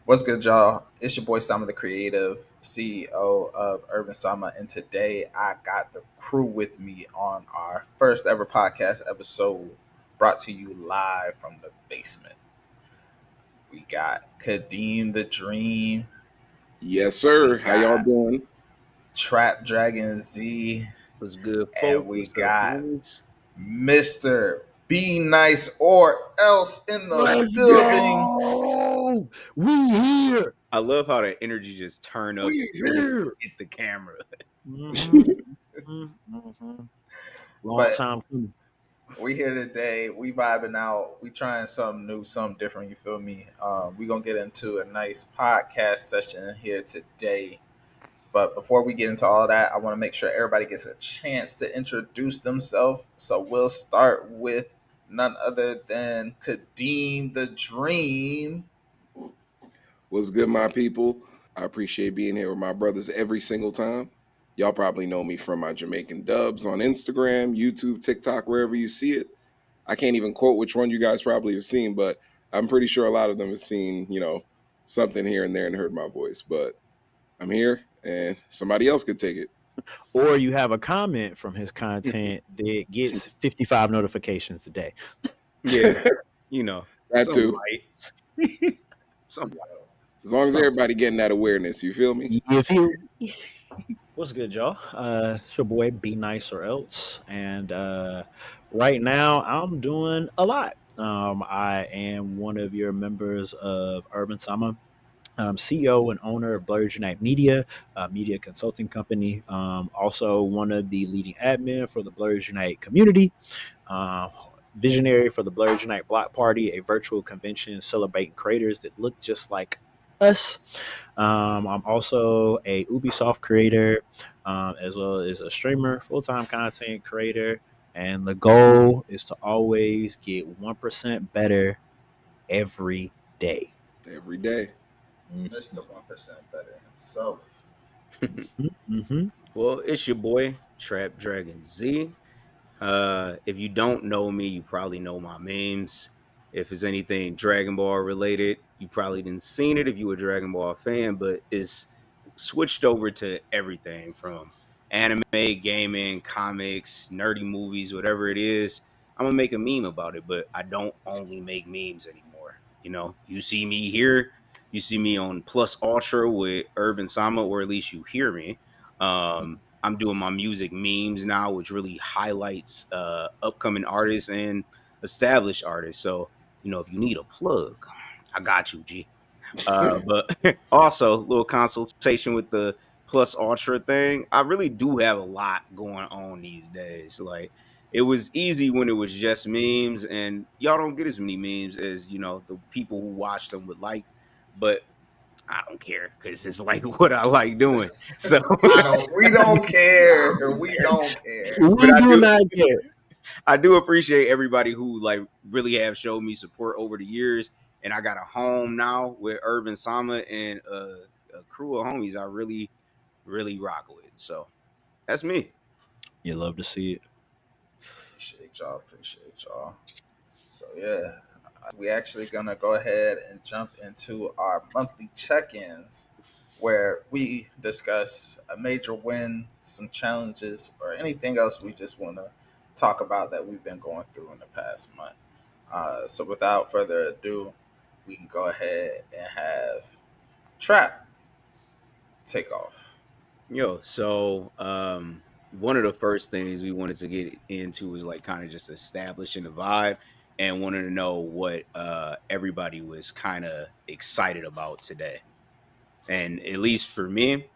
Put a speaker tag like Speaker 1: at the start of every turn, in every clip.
Speaker 1: What's good, y'all? It's your boy Sama the Creative, CEO of Urban Sama, and today I got the crew with me on our first ever podcast episode, brought to you live from the basement. We got Kadeem The Dream,
Speaker 2: Yes,
Speaker 1: we
Speaker 2: sir. How y'all
Speaker 1: got
Speaker 2: doing?
Speaker 1: TrapDragonZ,
Speaker 3: What's good,
Speaker 1: and
Speaker 3: folk?
Speaker 1: we
Speaker 3: What's up,
Speaker 1: got
Speaker 3: homies?
Speaker 1: Mr. Be Nice or Else in the
Speaker 3: Let's
Speaker 1: building.
Speaker 3: go! We here. I love how the energy just turn up
Speaker 2: We
Speaker 3: when you
Speaker 2: here.
Speaker 3: hit the camera.
Speaker 1: But
Speaker 3: Long time coming.
Speaker 1: we here today. We vibing out. We trying something new, something different. You feel me? We gonna get into a nice podcast session here today. But before we get into all that, I want to make sure everybody gets a chance to introduce themselves. So we'll start with none other than Kadeem the Dream.
Speaker 2: What's good, my people? I appreciate being here with my brothers every single time. Y'all probably know me from my Jamaican dubs on Instagram, YouTube, TikTok, wherever you see it. I can't even quote which one you guys probably have seen, but I'm pretty sure a lot of them have seen, something here and there and heard my voice. But I'm here and somebody else could take it.
Speaker 4: Or you have a comment from his content that gets 55 notifications a day.
Speaker 3: Yeah, you know,
Speaker 2: That
Speaker 3: some
Speaker 2: too.
Speaker 3: light. Some light.
Speaker 2: As long as everybody getting that awareness, you feel me?
Speaker 4: You feel? What's good, y'all? It's your boy, Be Nice or Else. And right now, I'm doing a lot. I am one of your members of Urban Sama. I'm CEO and owner of Blerdz Unite Media, a media consulting company. Also, one of the leading admin for the Blerdz Unite community. Uh, Visionary for the Blerdz Unite Block Party, a virtual convention celebrating creators that look just like us. I'm also a Ubisoft creator, as well as a streamer, full-time content creator. And the goal is to always get 1% better every day.
Speaker 2: Every day.
Speaker 1: Mr. 1% better himself.
Speaker 4: Mm-hmm.
Speaker 3: Well, it's your boy, TrapDragonZ. If you don't know me, you probably know my memes. If it's anything Dragon Ball related, you probably didn't seen it if you were a Dragon Ball fan, but it's switched over to everything from anime, gaming, comics, nerdy movies, whatever it is. I'm gonna make a meme about it, but I don't only make memes anymore. You see me here, you see me on Plus Ultra with Urban Sama, or at least you hear me. I'm doing my music memes now, which really highlights upcoming artists and established artists. So, if you need a plug, I got you, G. But also, little consultation with the Plus Ultra thing. I really do have a lot going on these days. Like, it was easy when it was just memes, and y'all don't get as many memes as the people who watch them would like. But I don't care because it's like what I like doing. So,
Speaker 1: We don't care. We don't care.
Speaker 3: but
Speaker 4: We
Speaker 3: I
Speaker 4: do
Speaker 3: do.
Speaker 4: not get.
Speaker 3: I do appreciate everybody who like really have showed me support over the years, and I got a home now with Urban Sama and a crew of homies I really, really rock with. So that's me.
Speaker 4: You love to see it.
Speaker 1: Appreciate y'all. Appreciate y'all. So yeah, we actually gonna go ahead and jump into our monthly check-ins, where we discuss a major win, some challenges, or anything else we just want to talk about that we've been going through in the past month. So without further ado, we can go ahead and have Trap take off.
Speaker 3: One of the first things we wanted to get into was like kind of just establishing the vibe and wanted to know what everybody was kind of excited about today. And at least for me,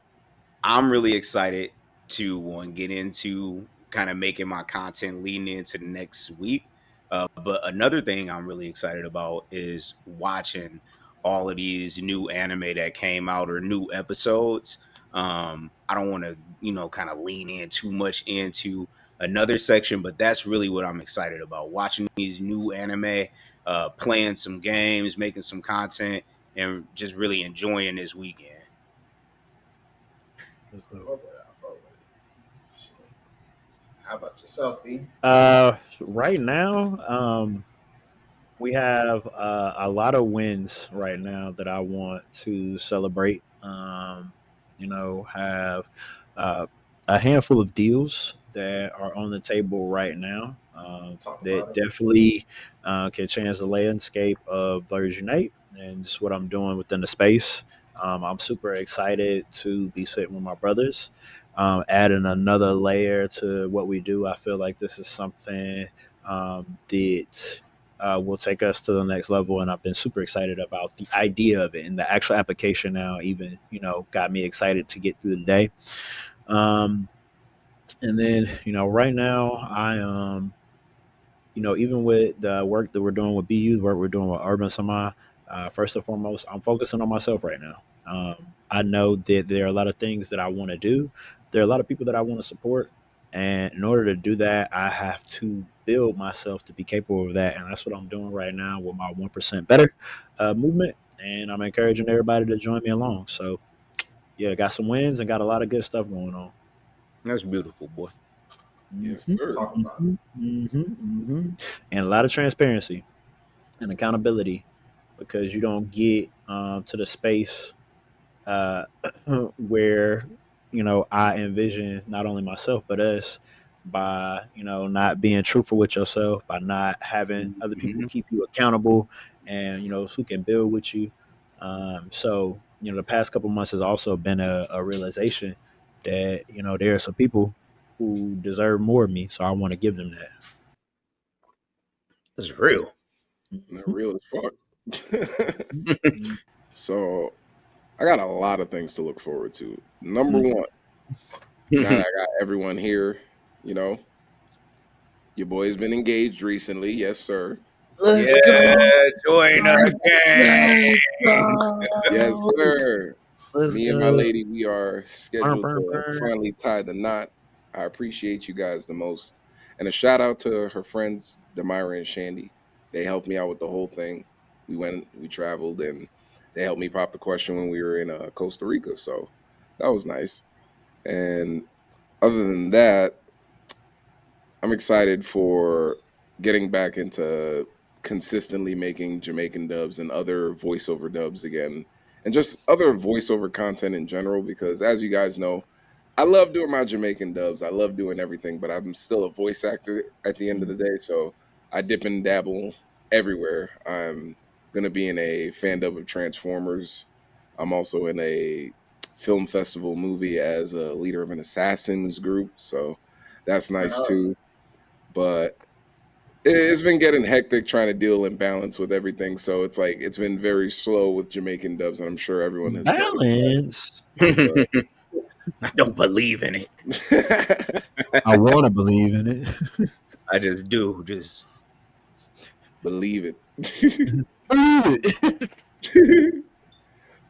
Speaker 3: I'm really excited to one get into kind of making my content leading into the next week. But another thing I'm really excited about is watching all of these new anime that came out or new episodes. I don't want to, kind of lean in too much into another section, but that's really what I'm excited about. Watching these new anime, playing some games, making some content, and just really enjoying this weekend.
Speaker 1: How about yourself, B?
Speaker 4: Right now, we have a lot of wins right now that I want to celebrate. Have uh, a handful of deals that are on the table right now
Speaker 1: Talk about
Speaker 4: that
Speaker 1: it.
Speaker 4: definitely can change the landscape of Blerdz Unite and just what I'm doing within the space. I'm super excited to be sitting with my brothers, adding another layer to what we do. I feel like this is something that will take us to the next level. And I've been super excited about the idea of it, and the actual application now even, got me excited to get through the day. Um, and then, right now even with the work that we're doing with BU, the work we're doing with Urban Sama, first and foremost, I'm focusing on myself right now. I know that there are a lot of things that I want to do. There are a lot of people that I want to support. And in order to do that, I have to build myself to be capable of that. And that's what I'm doing right now with my 1% Better movement. And I'm encouraging everybody to join me along. So, yeah, got some wins and got a lot of good stuff going on.
Speaker 3: That's beautiful, boy.
Speaker 2: Yes,
Speaker 4: hmm
Speaker 2: sir.
Speaker 1: Talk about
Speaker 4: And a lot of transparency and accountability, because you don't get to the space uh, where I envision not only myself but us, by not being truthful with yourself, by not having other people
Speaker 3: Hmm.
Speaker 4: keep you accountable, and who can build with you. So the past couple months has also been a realization that there are some people who deserve more of me, so I want to give them that.
Speaker 3: That's real.
Speaker 2: Not real as fuck.
Speaker 4: Mhm.
Speaker 2: So I got a lot of things to look forward to. Number one, now that I got everyone here, you know, your boy's been engaged recently. Yes, sir.
Speaker 1: Let's
Speaker 3: Yeah,
Speaker 1: go.
Speaker 3: join the gang.
Speaker 1: Let's
Speaker 2: Yes,
Speaker 1: go.
Speaker 2: sir.
Speaker 4: Let's
Speaker 2: Me and my
Speaker 4: go.
Speaker 2: lady, we are
Speaker 4: Burn,
Speaker 2: scheduled
Speaker 4: burn,
Speaker 2: to
Speaker 4: burn.
Speaker 2: finally tie the knot. I appreciate you guys the most. And a shout out to her friends, Demira and Shandy. They helped me out with the whole thing. We traveled, and they helped me pop the question when we were in Costa Rica. So that was nice. And other than that, I'm excited for getting back into consistently making Jamaican dubs and other voiceover dubs again, and just other voiceover content in general. Because as you guys know, I love doing my Jamaican dubs. I love doing everything, but I'm still a voice actor at the end of the day. So I dip and dabble everywhere. I'm gonna be in a fan dub of Transformers. I'm also in a film festival movie as a leader of an assassins group. So that's nice too, but it's been getting hectic trying to deal in balance with everything. So it's like it's been very slow with Jamaican dubs, and I'm sure everyone has noticed
Speaker 4: Balance.
Speaker 2: that.
Speaker 3: I don't believe in it.
Speaker 2: But
Speaker 4: I want to believe in it.
Speaker 3: I just do. Just
Speaker 2: believe it.
Speaker 4: Believe it.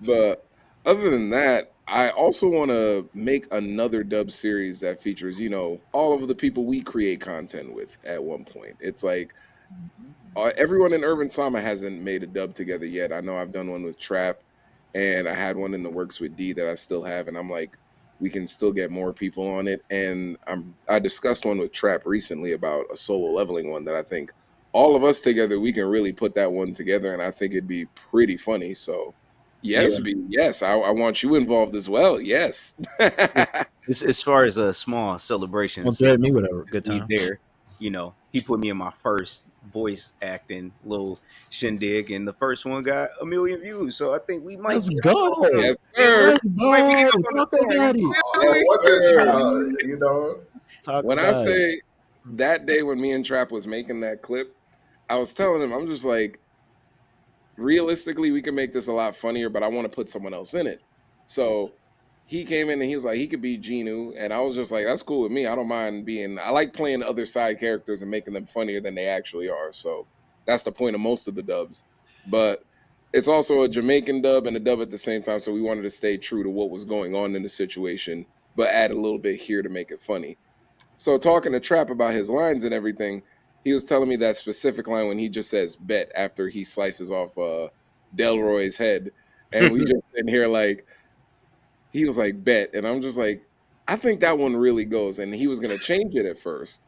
Speaker 2: But other than that, I also want to make another dub series that features, all of the people we create content with at one point. It's like everyone in Urban Sama hasn't made a dub together yet. I know I've done one with Trap, and I had one in the works with D that I still have, and I'm like, we can still get more people on it. And I discussed one with Trap recently about a solo leveling one that I think all of us together we can really put that one together, and I think it'd be pretty funny. So
Speaker 3: yeah.
Speaker 2: yes, B, yes, I want you involved as well. Yes.
Speaker 3: As far as small
Speaker 4: Don't
Speaker 3: celebrations,
Speaker 4: threaten me with a good
Speaker 3: be
Speaker 4: time.
Speaker 3: there. He put me in my first voice acting little shindig, and the first one got 1 million views. So I think we might
Speaker 4: Let's
Speaker 3: be
Speaker 4: go.
Speaker 2: Yes,
Speaker 3: and
Speaker 2: sir.
Speaker 4: Let's
Speaker 3: might be
Speaker 4: go.
Speaker 3: up on the
Speaker 4: Talk
Speaker 3: chart. You
Speaker 4: about it.
Speaker 3: feel
Speaker 2: Yes,
Speaker 1: Oh,
Speaker 3: me?
Speaker 1: what the
Speaker 2: sir.
Speaker 1: child?
Speaker 4: Talk
Speaker 2: When I
Speaker 4: about it.
Speaker 2: say that day when me and Trap was making that clip, I was telling him, I'm just like, realistically, we can make this a lot funnier, but I want to put someone else in it. So he came in and he was like, he could be Genu. And I was just like, that's cool with me. I don't mind I like playing other side characters and making them funnier than they actually are. So that's the point of most of the dubs. But it's also a Jamaican dub and a dub at the same time. So we wanted to stay true to what was going on in the situation, but add a little bit here to make it funny. So talking to Trap about his lines and everything, he was telling me that specific line when he just says "bet" after he slices off Delroy's head, and we just in here like he was like "bet," and I'm just like, I think that one really goes, and he was gonna change it at first,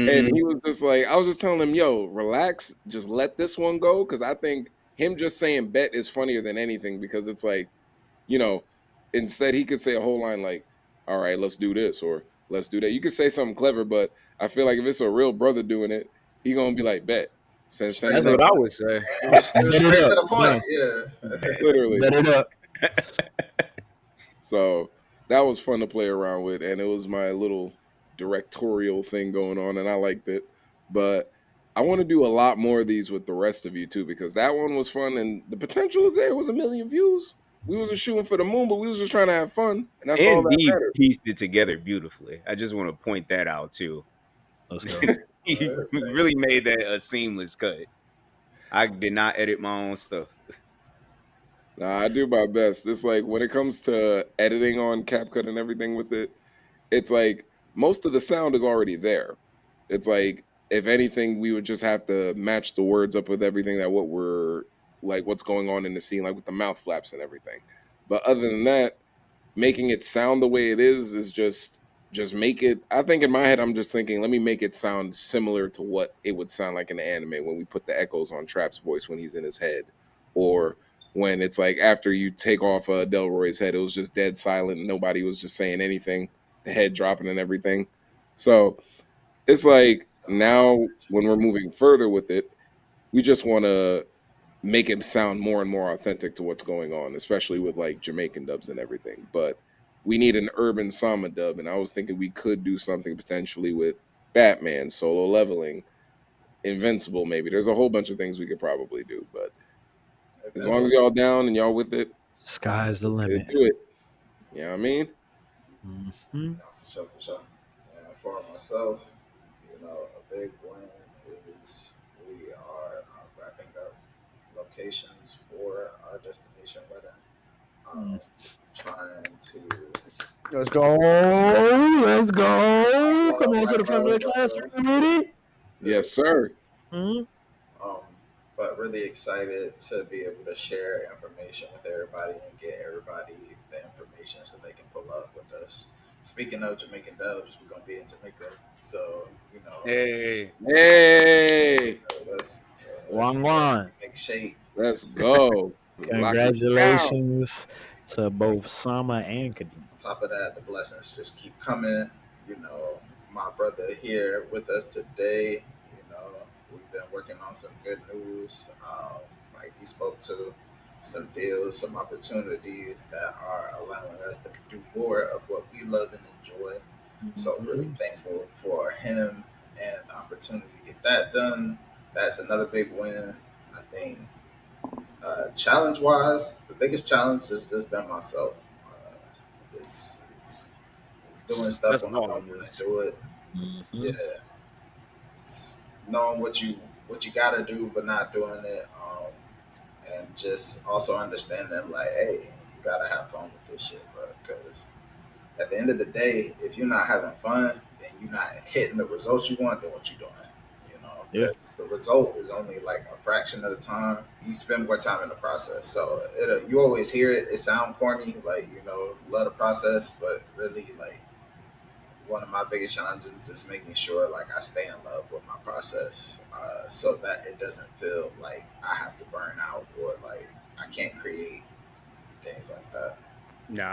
Speaker 2: And
Speaker 3: Hmm.
Speaker 2: he was just like, I was just telling him, yo, relax, just let this one go. Cause I think him just saying bet is funnier than anything because it's like, you know, instead he could say a whole line like, all right, let's do this or let's do that. You could say something clever, but I feel like if it's a real brother doing it, he gonna be like, bet. Send the
Speaker 1: Straight
Speaker 3: That's
Speaker 1: to the
Speaker 3: what
Speaker 2: next
Speaker 3: I
Speaker 2: one.
Speaker 1: point.
Speaker 3: would say.
Speaker 1: It was
Speaker 4: Bet it
Speaker 1: straight to
Speaker 4: up.
Speaker 1: the point.
Speaker 4: Done.
Speaker 1: Yeah.
Speaker 3: Bet.
Speaker 2: Literally.
Speaker 4: Bet it up.
Speaker 2: So that was fun to play around with, and it was my little directorial thing going on, and I liked it. But I want to do a lot more of these with the rest of you too, because that one was fun, and the potential is there. It was 1 million views. We wasn't shooting for the moon, but we was just trying to have fun, and that's all
Speaker 3: And
Speaker 2: that
Speaker 3: D
Speaker 2: mattered.
Speaker 3: pieced it together beautifully. I just want to point that out too.
Speaker 4: Let's go.
Speaker 3: He really made that a seamless cut. I did not edit my own stuff.
Speaker 2: Nah, I do my best. It's like when it comes to editing on CapCut and everything with it, it's like most of the sound is already there. It's like if anything, we would just have to match the words up with everything that what we're like what's going on in the scene, like with the mouth flaps and everything. But other than that, making it sound the way it is just make it. I think in my head, I'm just thinking, let me make it sound similar to what it would sound like in the anime when we put the echoes on Trap's voice when he's in his head, or when it's like after you take off Delroy's head, it was just dead silent. Nobody was just saying anything, the head dropping and everything. So it's like now when we're moving further with it, we just want to make it sound more and more authentic to what's going on, especially with like Jamaican dubs and everything. But we need an urban Sama dub, and I was thinking we could do something potentially with Batman, Solo Leveling, Invincible. Maybe there's a whole bunch of things we could probably do, but as long as
Speaker 1: Eventually.
Speaker 2: y'all down and y'all with it,
Speaker 4: Sky's the
Speaker 2: let's
Speaker 4: limit.
Speaker 2: do it. You know what I mean?
Speaker 4: Hmm.
Speaker 1: For sure, for sure. And for myself, a big win is we are wrapping up locations for our destination wedding. Um, trying to
Speaker 4: Let's go. Let's go.
Speaker 1: all
Speaker 4: Come
Speaker 1: up
Speaker 4: on to the
Speaker 1: right,
Speaker 4: front of
Speaker 1: bro.
Speaker 4: the
Speaker 1: But
Speaker 4: classroom with it.
Speaker 2: Yes, sir.
Speaker 4: Hmm.
Speaker 1: um, but really excited to be able to share information with everybody and get everybody the information so they can pull up with us. Speaking of Jamaican dubs, we're gonna be in Jamaica, so
Speaker 3: Hey,
Speaker 2: Hey,
Speaker 1: let's
Speaker 4: One one.
Speaker 1: make shape.
Speaker 2: let's go. Lock it down.
Speaker 4: Congratulations to both Sama and Kadeem.
Speaker 1: On top of that, the blessings just keep coming. You know, my brother here with us today. We've been working on some good news. Like he spoke to some deals, some opportunities that are allowing us to do more of what we love and enjoy. So really
Speaker 4: Mhm.
Speaker 1: thankful for him and the opportunity to get that done. That's another big win. I think challenge wise, the biggest challenge has just been myself. It's doing stuff
Speaker 3: that's
Speaker 1: when I
Speaker 3: all
Speaker 1: don't
Speaker 3: of
Speaker 1: want to
Speaker 3: us.
Speaker 1: do it. Yeah,
Speaker 4: Mhm.
Speaker 1: it's knowing what you got to do, but not doing it. And just also understanding like, hey, you gotta have fun with this shit, bro. Because at the end of the day, if you're not having fun, then you're not hitting the results you want. Then what you doing?
Speaker 4: Yeah.
Speaker 1: Because the result is only like a fraction of the time. You spend more time in the process. So you always hear it. It sound corny, like love the process, but really like one of my biggest challenges is just making sure like I stay in love with my process, so that it doesn't feel like I have to burn out or like I can't create things like that.
Speaker 3: No,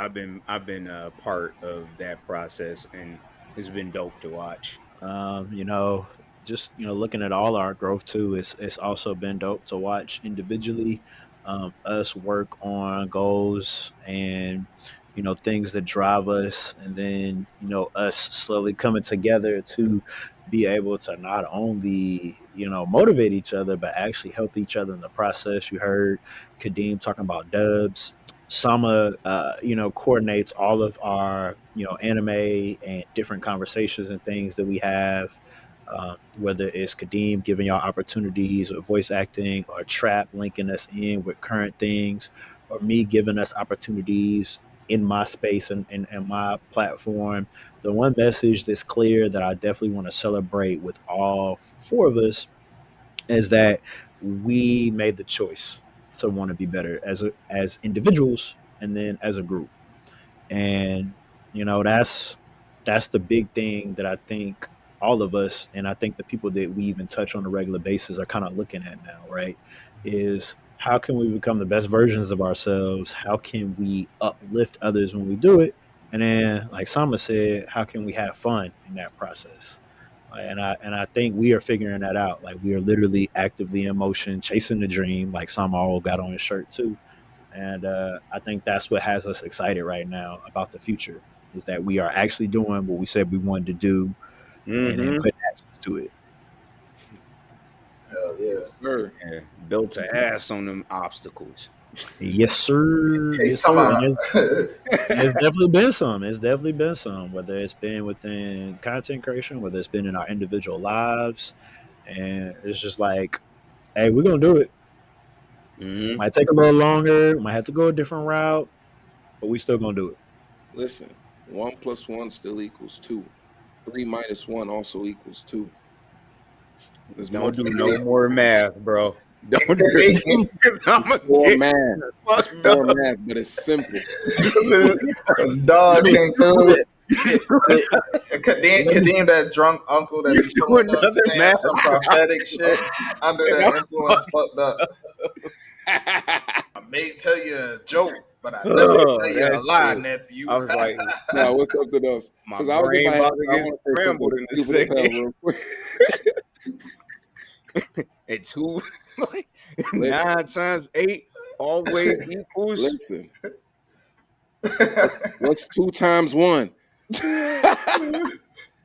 Speaker 3: I've been a part of that process, and it's been dope to watch.
Speaker 4: Um, you know, just looking at all our growth too, it's also been dope to watch individually, us work on goals and things that drive us, and then us slowly coming together to be able to not only motivate each other but actually help each other in the process. You heard Kadeem talking about dubs. Sama, coordinates all of our, anime and different conversations and things that we have. Whether it's Kadeem giving y'all opportunities with voice acting, or Trap linking us in with current things, or me giving us opportunities in my space and my platform. The one message that's clear that I definitely want to celebrate with all four of us is that we made the choice to want to be better as individuals and then as a group. And that's the big thing that I think all of us, and I think the people that we even touch on a regular basis are kind of looking at now, right? Is how can we become the best versions of ourselves? How can we uplift others when we do it? And then, like Sama said, how can we have fun in that process? And I think we are figuring that out. Like we are literally actively in motion, chasing the dream. Like Sama all got on his shirt too. And I think that's what has us excited right now about the future is that we are actually doing what we said we wanted to do and then
Speaker 3: Mm-hmm.
Speaker 4: put actions to it.
Speaker 1: Hell yeah.
Speaker 2: Yes, sir.
Speaker 3: Yeah, built to ass on them obstacles.
Speaker 4: Yes, sir.
Speaker 1: Hey,
Speaker 4: Yes,
Speaker 1: talking
Speaker 4: sir.
Speaker 1: about
Speaker 4: And there's definitely been some. It's definitely been some, whether it's been within content creation, whether it's been in our individual lives. And it's just like, hey, we're going to do it.
Speaker 3: Mm-hmm.
Speaker 4: Might take a little longer, might have to go a different route, but we still going to do it.
Speaker 2: Listen, 1 + 1 still equals 2. 3 - 1 also equals 2. There's
Speaker 3: Don't do
Speaker 2: multiple
Speaker 3: no
Speaker 2: ways.
Speaker 3: more math, bro. Don't do
Speaker 1: Kadeem,
Speaker 3: it. Because I'm going to
Speaker 2: More
Speaker 3: get
Speaker 2: math. It's
Speaker 3: fucked
Speaker 2: more
Speaker 3: up.
Speaker 2: math, but it's simple.
Speaker 1: dog came through.
Speaker 4: Let me
Speaker 1: Kadeem, that drunk uncle that
Speaker 3: You
Speaker 1: be
Speaker 3: do
Speaker 1: pulling up
Speaker 3: another
Speaker 1: saying
Speaker 3: math.
Speaker 1: some prophetic shit under
Speaker 3: And
Speaker 1: the
Speaker 3: I'm
Speaker 1: influence,
Speaker 3: fucked.
Speaker 1: fucked up. I may tell you a joke, but I never
Speaker 3: Oh,
Speaker 1: tell you a
Speaker 3: that
Speaker 1: lie,
Speaker 3: shit.
Speaker 1: nephew.
Speaker 3: I was like,
Speaker 2: Now, what's something else?
Speaker 3: my
Speaker 2: Because I was in
Speaker 3: brain
Speaker 2: my head,
Speaker 3: about to
Speaker 2: I
Speaker 3: get
Speaker 2: want to say something
Speaker 3: scrambled in a
Speaker 2: stupid as hell
Speaker 3: second.
Speaker 2: real quick.
Speaker 3: And two, like,
Speaker 2: Listen,
Speaker 3: 9 times 8 always equals.
Speaker 2: listen. What's 2 × 1?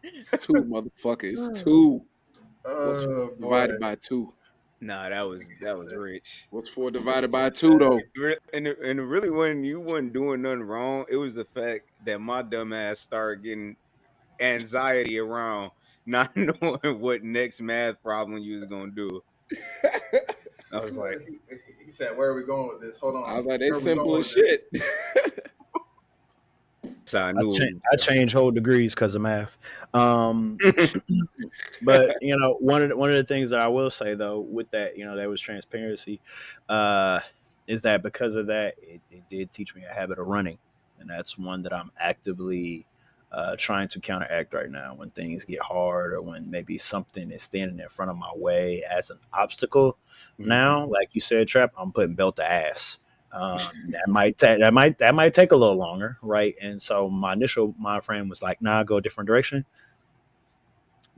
Speaker 2: It's 2, motherfucker. It's 2. What's 4
Speaker 1: Oh boy.
Speaker 2: divided by 2?
Speaker 3: Nah, that was rich.
Speaker 2: What's 4 divided by 2, though?
Speaker 3: And really, when you wasn't doing nothing wrong, it was the fact that my dumb ass started getting anxiety around not knowing what next math problem you was gonna do. I was like,
Speaker 1: He said, "Where are we going with this? Hold on.
Speaker 2: I was like, they
Speaker 1: Where are we going
Speaker 2: simple
Speaker 1: with
Speaker 2: as
Speaker 1: this?"
Speaker 2: shit.
Speaker 3: so I knew.
Speaker 4: I changed whole degrees because of math. But one of the things that I will say though, with that, that was transparency, uh, is that because of that, it did teach me a habit of running, and that's one that I'm actively trying to counteract right now when things get hard or when maybe something is standing in front of my way as an obstacle. Now, like you said, Trap, I'm putting belt to ass. That might take a little longer, right? And so my initial mind frame was like, nah, go a different direction.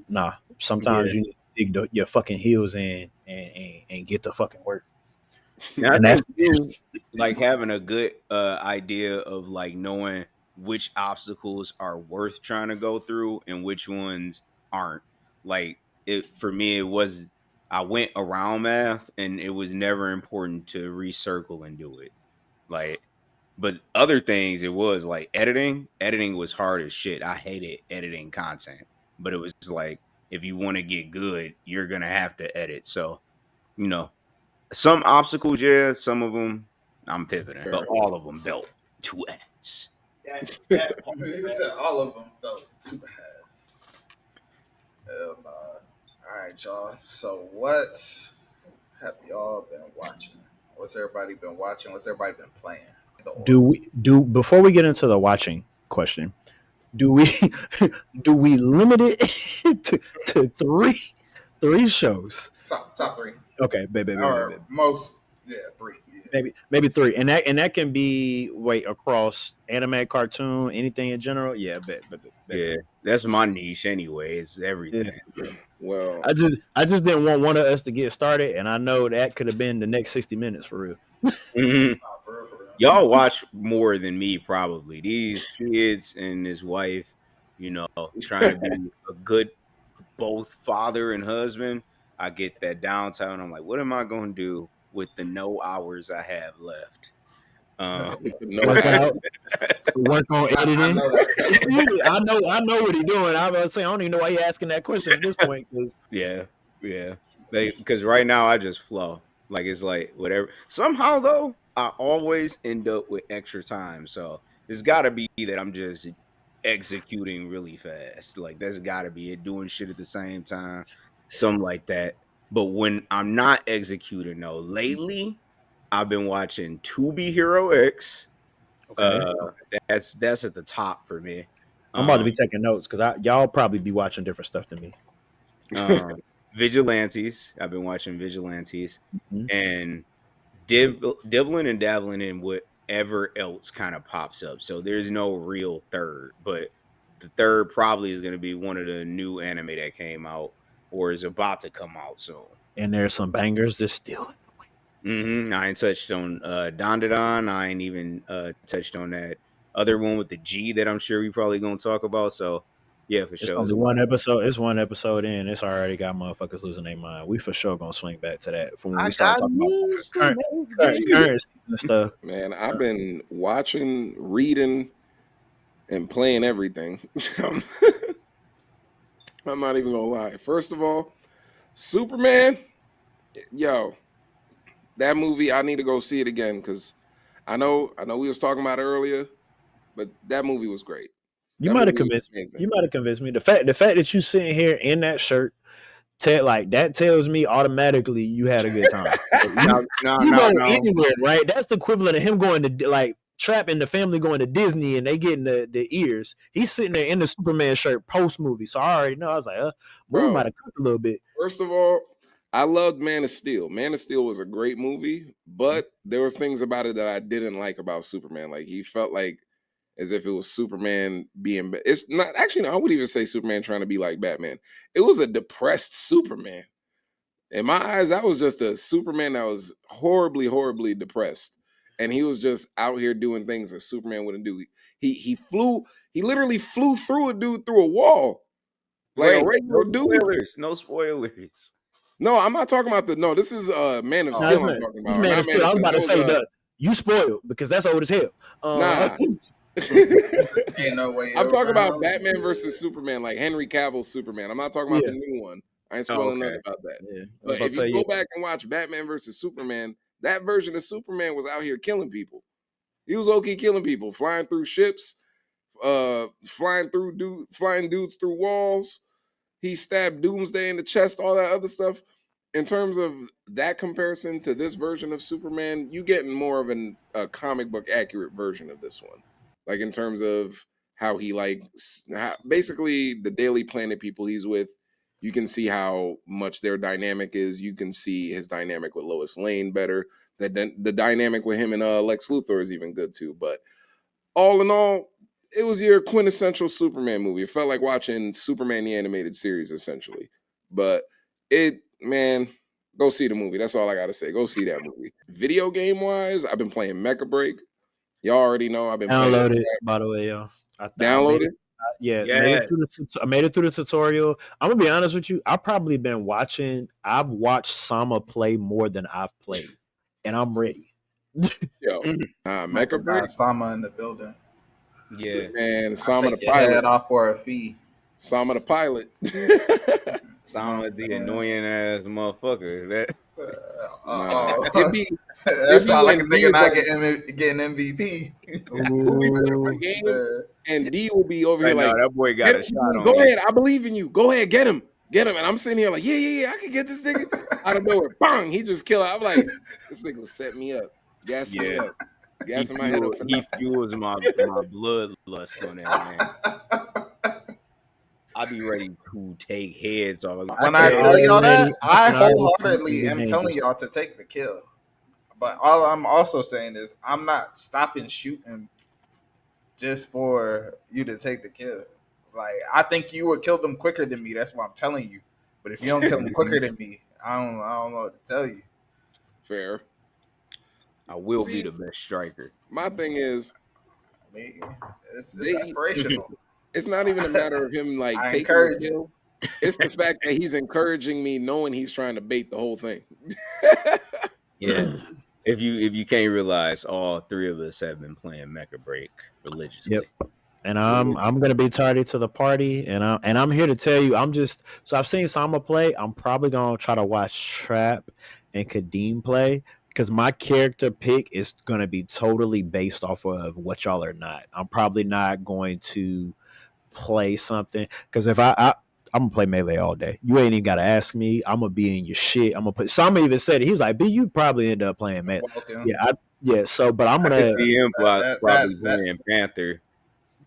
Speaker 4: Nah,
Speaker 3: Yeah.
Speaker 4: sometimes you need to dig your fucking heels in and get the fucking work.
Speaker 3: Now I
Speaker 4: And that's
Speaker 3: think too, like having a good idea of like knowing which obstacles are worth trying to go through and which ones aren't. Like it for me, it was I went around math and it was never important to recircle and do it. Like, but other things, it was like editing. Editing was hard as shit. I hated editing content, but it was like if you want to get good, you're gonna have to edit. So you know, some obstacles, yeah, some of them I'm pivoting, but all of them belt to ass.
Speaker 4: that part.
Speaker 1: He said all of them though. Two ass. Hell nah. All right, y'all. So what have y'all been watching? What's everybody been watching? What's everybody been playing? Either or.
Speaker 4: Do before we get into the watching question, do we do we limit it to three shows?
Speaker 1: Top three.
Speaker 4: Okay, baby.
Speaker 1: Or most, yeah, three. Yeah.
Speaker 4: Maybe three, and that can be across anime, cartoon, anything in general. Yeah, bet.
Speaker 3: Yeah, that's my niche anyway. It's everything.
Speaker 4: Yeah.
Speaker 3: So.
Speaker 2: Well,
Speaker 4: I just didn't want one of us to get started, and I know that could have been the next 60 minutes for real.
Speaker 3: Mhm.
Speaker 1: Nah, for real, for real.
Speaker 3: Y'all watch more than me, probably. These kids and his wife, trying to be a good both father and husband. I get that downtown. I'm like, what am I going to do with the no hours I have left? Um,
Speaker 2: no,
Speaker 4: Work out, work on
Speaker 1: I
Speaker 4: editing.
Speaker 1: know that feeling.
Speaker 4: I know what he's doing. I'm about to say I don't even know why you're asking that question at this point. Cause
Speaker 3: Yeah, yeah. Because right now I just flow. Like it's like whatever. Somehow though, I always end up with extra time. So it's got to be that I'm just executing really fast. Like that's got to be it. Doing shit at the same time, something like that. But when I'm not executing, though, lately I've been watching To Be Hero X.
Speaker 4: okay,
Speaker 3: Uh, that's at the top for me.
Speaker 4: I'm about to be
Speaker 3: Um,
Speaker 4: taking notes because y'all probably be watching different stuff than me.
Speaker 3: Vigilantes. I've been watching Vigilantes
Speaker 4: Mhm.
Speaker 3: and dibbling and dabbling in whatever else kind of pops up. So there's no real third, but the third probably is going to be one of the new anime that came out or is about to come out soon.
Speaker 4: And there's some bangers that's still.
Speaker 3: I ain't touched on Don. I ain't even touched on that other one with the G that I'm sure we probably gonna talk about. So yeah, for
Speaker 4: It's
Speaker 3: sure.
Speaker 4: only
Speaker 3: It's a
Speaker 4: one
Speaker 3: lot.
Speaker 4: episode. It's one episode in. It's already got motherfuckers losing their mind. We for sure gonna swing back to that from when
Speaker 3: I
Speaker 4: we start
Speaker 3: got
Speaker 4: talking about
Speaker 3: news to
Speaker 4: current,
Speaker 3: make
Speaker 4: current,
Speaker 3: it.
Speaker 4: current season stuff.
Speaker 2: Man, I've been watching, reading, and playing everything. I'm not even gonna lie. First of all, Superman, yo, that movie, I need to go see it again because I know we was talking about it earlier, but that movie was great.
Speaker 4: You
Speaker 2: That
Speaker 4: might have
Speaker 2: movie was
Speaker 4: convinced me.
Speaker 2: amazing.
Speaker 4: You might have convinced me. The fact that you sitting here in that shirt, like that tells me automatically you had a good time. Like,
Speaker 3: No, no,
Speaker 4: you
Speaker 3: no,
Speaker 4: go
Speaker 3: no.
Speaker 4: anywhere, right? That's the equivalent of him going to like Trap and the family going to Disney and they getting the ears. He's sitting there in the Superman shirt post movie. So I already know. I was like, movie
Speaker 2: Bro,
Speaker 4: might have cooked a little bit.
Speaker 2: first of all, I loved Man of Steel. Man of Steel was a great movie, but there was things about it that I didn't like about Superman. Like he felt like as if it was Superman being. It's not actually. No, I would even say Superman trying to be like Batman. It was a depressed Superman. In my eyes, that was just a Superman that was horribly, horribly depressed, and he was just out here doing things that Superman wouldn't do. He flew. He literally flew through a dude through a wall like a
Speaker 3: Wait,
Speaker 2: regular
Speaker 3: no
Speaker 2: dude.
Speaker 3: spoilers. No spoilers.
Speaker 2: No, I'm not talking about the. No, this is Man of
Speaker 4: No,
Speaker 3: Oh,
Speaker 2: Steel.
Speaker 4: it's
Speaker 2: I'm
Speaker 4: not.
Speaker 2: talking
Speaker 4: This
Speaker 2: about, or
Speaker 4: man
Speaker 2: not
Speaker 4: is
Speaker 2: Man
Speaker 4: still.
Speaker 2: of
Speaker 4: I was
Speaker 2: Steel.
Speaker 4: about
Speaker 2: That
Speaker 4: to say
Speaker 2: was
Speaker 4: that you spoiled because that's old as hell.
Speaker 2: nah.
Speaker 1: Ain't no way
Speaker 2: I'm talking about
Speaker 1: around
Speaker 2: Batman versus
Speaker 1: it.
Speaker 2: Superman, like Henry Cavill's Superman. I'm not talking about
Speaker 4: yeah,
Speaker 2: the new one. I ain't
Speaker 3: oh,
Speaker 2: spoiling
Speaker 3: okay.
Speaker 2: nothing about that.
Speaker 4: yeah. I was
Speaker 2: But
Speaker 4: about
Speaker 2: if
Speaker 4: to
Speaker 2: you
Speaker 4: say
Speaker 2: go
Speaker 4: yeah.
Speaker 2: back and watch Batman versus Superman, that version of Superman was out here killing people. He was okay killing people, flying through ships, flying dudes through walls. He stabbed Doomsday in the chest, all that other stuff. In terms of that comparison to this version of Superman, you getting more of a comic book accurate version of this one. Like in terms of how he basically the Daily Planet people he's with, you can see how much their dynamic is. You can see his dynamic with Lois Lane better. The dynamic with him and Lex Luthor is even good too. But all in all, it was your quintessential Superman movie. It felt like watching Superman the animated series essentially. But man, go see the movie. That's all I gotta say. Go see that movie. Video game wise, I've been playing Mecha Break. Y'all already know I've been playing
Speaker 4: Download it, by the way, y'all. I made
Speaker 2: download
Speaker 4: it.
Speaker 2: it.
Speaker 4: Yeah, made it
Speaker 3: Yeah.
Speaker 4: through I made it through the tutorial. I'm gonna be honest with you. I've probably been watching. I've watched Sama play more than I've played, and I'm ready.
Speaker 2: Yo, Mecha
Speaker 1: Smoking
Speaker 2: Break,
Speaker 1: got Sama in the building.
Speaker 3: Yeah.
Speaker 2: man,
Speaker 1: I
Speaker 2: Sama the
Speaker 1: take your
Speaker 2: pilot.
Speaker 1: head off for a fee.
Speaker 2: Sama the pilot.
Speaker 1: You know what I'm
Speaker 3: Sama the
Speaker 1: saying?
Speaker 3: annoying ass motherfucker. That
Speaker 2: It'd be
Speaker 1: That sound like a
Speaker 2: when D
Speaker 1: nigga
Speaker 2: is
Speaker 1: not
Speaker 2: like,
Speaker 1: getting MVP.
Speaker 2: we'll be playing the
Speaker 4: Ooh,
Speaker 2: game, and D will be over here
Speaker 3: right now,
Speaker 2: like,
Speaker 3: that boy
Speaker 2: get
Speaker 3: got a
Speaker 2: him,
Speaker 3: shot
Speaker 2: D,
Speaker 3: on
Speaker 2: go
Speaker 3: you.
Speaker 2: ahead, I believe in you. Go ahead, get him. And I'm sitting here like, yeah, I can get this nigga. Out of nowhere, bang, he just killed. I'm like, this nigga will set me up, gas me
Speaker 3: Yeah.
Speaker 2: up, gassing my head up for
Speaker 3: He
Speaker 2: nothing.
Speaker 3: fuels my bloodlust on that man. I be ready to take heads off.
Speaker 1: When
Speaker 4: I
Speaker 1: I
Speaker 4: can
Speaker 1: tell y'all that, I
Speaker 4: I can already see it
Speaker 1: wholeheartedly
Speaker 4: be
Speaker 1: am telling
Speaker 4: dangerous.
Speaker 1: y'all to take the kill. But all I'm also saying is I'm not stopping shooting just for you to take the kill. Like I think you would kill them quicker than me. That's what I'm telling you. But if you don't kill them quicker than me, I don't know what to tell you.
Speaker 2: Fair.
Speaker 3: I will be
Speaker 2: See,
Speaker 3: the best striker.
Speaker 2: my thing is,
Speaker 1: I mean, it's
Speaker 2: they,
Speaker 1: aspirational.
Speaker 2: it's not even a matter of him like
Speaker 1: I
Speaker 2: taking the
Speaker 1: encourage it.
Speaker 2: kill. It's the fact that he's encouraging me, knowing he's trying to bait the whole thing.
Speaker 3: Yeah. If you can't realize, all three of us have been playing Mecha Break religiously.
Speaker 4: Yep. And I'm gonna be tardy to the party, and I'm here to tell you, I've seen Sama play. I'm probably gonna try to watch Trap and Kadeem play because my character pick is gonna be totally based off of what y'all are not. I'm probably not going to play something because if I'm gonna play melee all day. You ain't even gotta ask me. I'm gonna be in your shit. I'm gonna put. Some even said it. He was like, "B, you probably end up playing melee."
Speaker 1: Welcome.
Speaker 4: Yeah, yeah. So, but I'm
Speaker 3: I could
Speaker 4: gonna.
Speaker 3: see him
Speaker 1: That
Speaker 3: probably
Speaker 1: that
Speaker 3: playing Panther.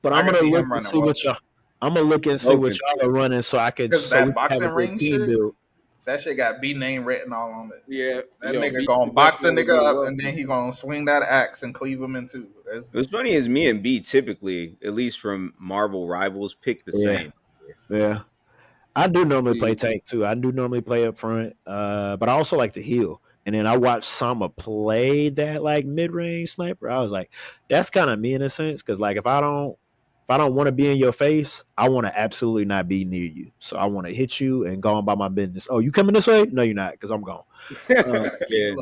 Speaker 4: But
Speaker 1: I
Speaker 4: I'm
Speaker 1: can
Speaker 4: gonna
Speaker 1: see
Speaker 4: look
Speaker 1: him
Speaker 4: and
Speaker 1: running
Speaker 4: see what
Speaker 1: Welker.
Speaker 4: y'all. I'm gonna look and see what
Speaker 3: Smoking.
Speaker 4: y'all are running,
Speaker 1: Because
Speaker 4: so we
Speaker 1: that
Speaker 4: can have a
Speaker 1: boxing
Speaker 4: good
Speaker 1: ring
Speaker 4: team
Speaker 1: shit,
Speaker 4: build.
Speaker 1: that shit got B name written all on it.
Speaker 2: Yeah,
Speaker 1: That
Speaker 2: yo,
Speaker 1: nigga
Speaker 2: B
Speaker 1: gonna
Speaker 2: should
Speaker 1: box a
Speaker 2: definitely be
Speaker 1: nigga
Speaker 2: a
Speaker 1: up and then
Speaker 2: welcome.
Speaker 1: he gonna swing that axe and cleave him in two.
Speaker 3: What's funny is me and B typically, at least from Marvel Rivals, pick the
Speaker 4: Yeah,
Speaker 3: same.
Speaker 4: yeah. I do normally play
Speaker 2: B,
Speaker 4: tank too. I do normally play up front, but I also like to heal. And then I watched Sama play that like mid range sniper. I was like, that's kind of me in a sense, because like if I don't want to be in your face, I want to absolutely not be near you. So I want to hit you and go on by my business. Oh, you coming this way? No, you're not, because I'm gone.
Speaker 1: Yeah,
Speaker 3: Yeah.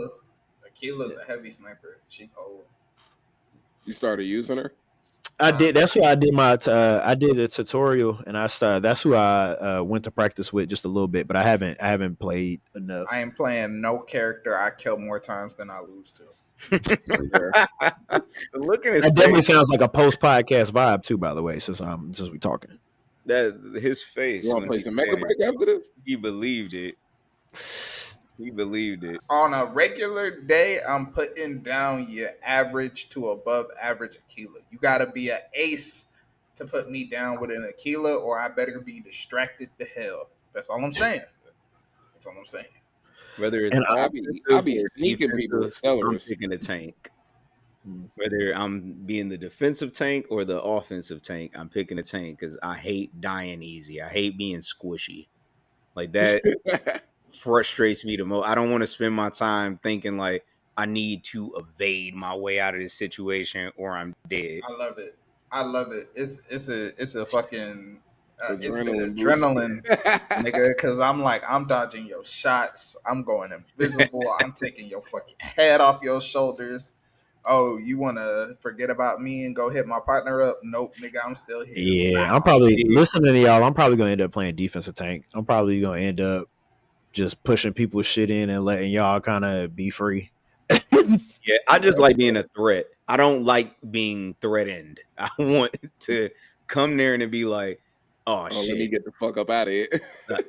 Speaker 1: Akila's a heavy sniper. She cold.
Speaker 2: you started using her?
Speaker 4: I did.
Speaker 1: Um,
Speaker 4: That's who I did my. I did a tutorial, and I started. That's who I went to practice with just a little bit, but I haven't. I haven't played
Speaker 1: I
Speaker 4: enough.
Speaker 1: ain't playing no character I kill more times than I lose to.
Speaker 2: Okay.
Speaker 3: The look in his
Speaker 4: That definitely
Speaker 3: face,
Speaker 4: sounds like a post podcast vibe too. By the way, since we talking.
Speaker 3: that his
Speaker 2: You
Speaker 3: face
Speaker 2: want to
Speaker 3: when
Speaker 2: play
Speaker 3: he
Speaker 2: some
Speaker 3: said
Speaker 2: Mega
Speaker 3: it,
Speaker 2: Break after this?
Speaker 3: he believed it. He believed it.
Speaker 1: On a regular day, I'm putting down your average to above average Aquila. You gotta be an ace to put me down with an Aquila, or I better be distracted to hell. That's all I'm saying. That's all I'm saying.
Speaker 3: Whether it's
Speaker 4: And
Speaker 2: I
Speaker 3: offensive
Speaker 2: be
Speaker 3: or
Speaker 2: sneaking people
Speaker 3: defensive,
Speaker 2: with
Speaker 3: I'm
Speaker 2: Celeris.
Speaker 3: picking a tank.
Speaker 4: I,
Speaker 3: Whether I'm being the defensive tank or the offensive tank, I'm picking a tank because I hate dying easy. I hate being squishy. Like that frustrates me the most. I don't want to spend my time thinking like I need to evade my way out of this situation or I'm dead.
Speaker 1: I love it. I love it. It's a fucking it's the
Speaker 2: Adrenaline boost.
Speaker 1: adrenaline, nigga. Because I'm dodging your shots. I'm going invisible. I'm taking your fucking head off your shoulders. Oh, you want to forget about me and go hit my partner up? Nope, nigga. I'm still here.
Speaker 4: yeah, I'm
Speaker 1: Bow.
Speaker 4: probably listening to y'all. I'm probably gonna end up playing defensive tank. I'm probably gonna end up just pushing people's shit in and letting y'all kind of be free.
Speaker 3: Yeah, I just like being a threat. I don't like being threatened. I want to come there and to be like, oh
Speaker 2: Oh, let me
Speaker 3: shit,
Speaker 2: get the fuck up out of here.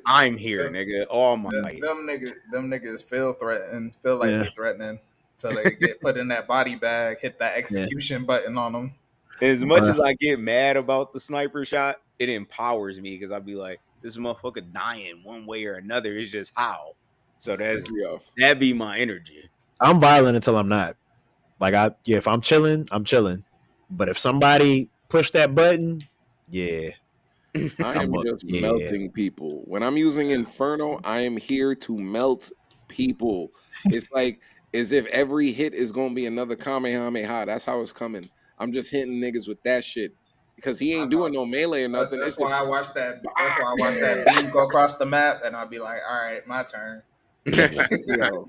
Speaker 3: I'm here,
Speaker 1: Them,
Speaker 3: nigga. All might.
Speaker 1: them niggas feel threatened, feel like
Speaker 4: Yeah,
Speaker 1: they threatening, so they get put in that body bag, hit that
Speaker 4: yeah.
Speaker 1: execution button on them.
Speaker 3: As much
Speaker 4: Uh,
Speaker 3: as I get mad about the sniper shot, it empowers me because I'd be like, this motherfucker dying one way or another. It's just how. So
Speaker 2: Yo,
Speaker 3: that be my energy.
Speaker 4: I'm violent until I'm not. Like yeah, if I'm chilling, I'm chilling. But if somebody push that button, yeah,
Speaker 2: I
Speaker 4: I'm
Speaker 2: am
Speaker 4: up.
Speaker 2: just
Speaker 4: Yeah,
Speaker 2: melting people. When I'm using Inferno, I am here to melt people. It's like as if every hit is gonna be another Kamehameha. That's how it's coming. I'm just hitting niggas with that shit because he
Speaker 1: I
Speaker 2: ain't
Speaker 1: know.
Speaker 2: doing no melee or nothing.
Speaker 1: That's
Speaker 2: It's
Speaker 1: why
Speaker 2: just
Speaker 1: I watched that. That's why I watched that beam go across the map, and I'll be like, "All right, my turn."
Speaker 2: yo.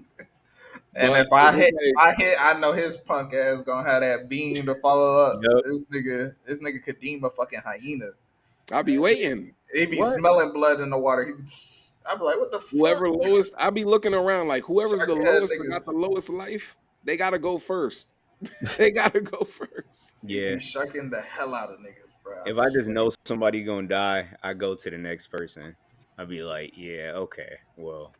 Speaker 1: And
Speaker 2: But
Speaker 1: if I
Speaker 2: it's
Speaker 1: hit,
Speaker 2: like,
Speaker 1: I know his punk ass gonna have that beam to follow up.
Speaker 3: Yep.
Speaker 1: This nigga Kadeem a fucking hyena.
Speaker 2: I be waiting.
Speaker 1: He be
Speaker 3: What?
Speaker 1: smelling blood in the water. I be like, "What the fuck?"
Speaker 2: Whoever lowest, I be looking around like whoever's the
Speaker 1: Shark head
Speaker 2: lowest or got the
Speaker 1: niggas.
Speaker 2: lowest life, they gotta go first. They gotta go first.
Speaker 1: He be
Speaker 3: Yeah.
Speaker 1: shucking the hell out of niggas, bro. I
Speaker 3: If I just
Speaker 1: swear.
Speaker 3: know somebody gonna die, I go to the next person. I'd be like, yeah, okay, well,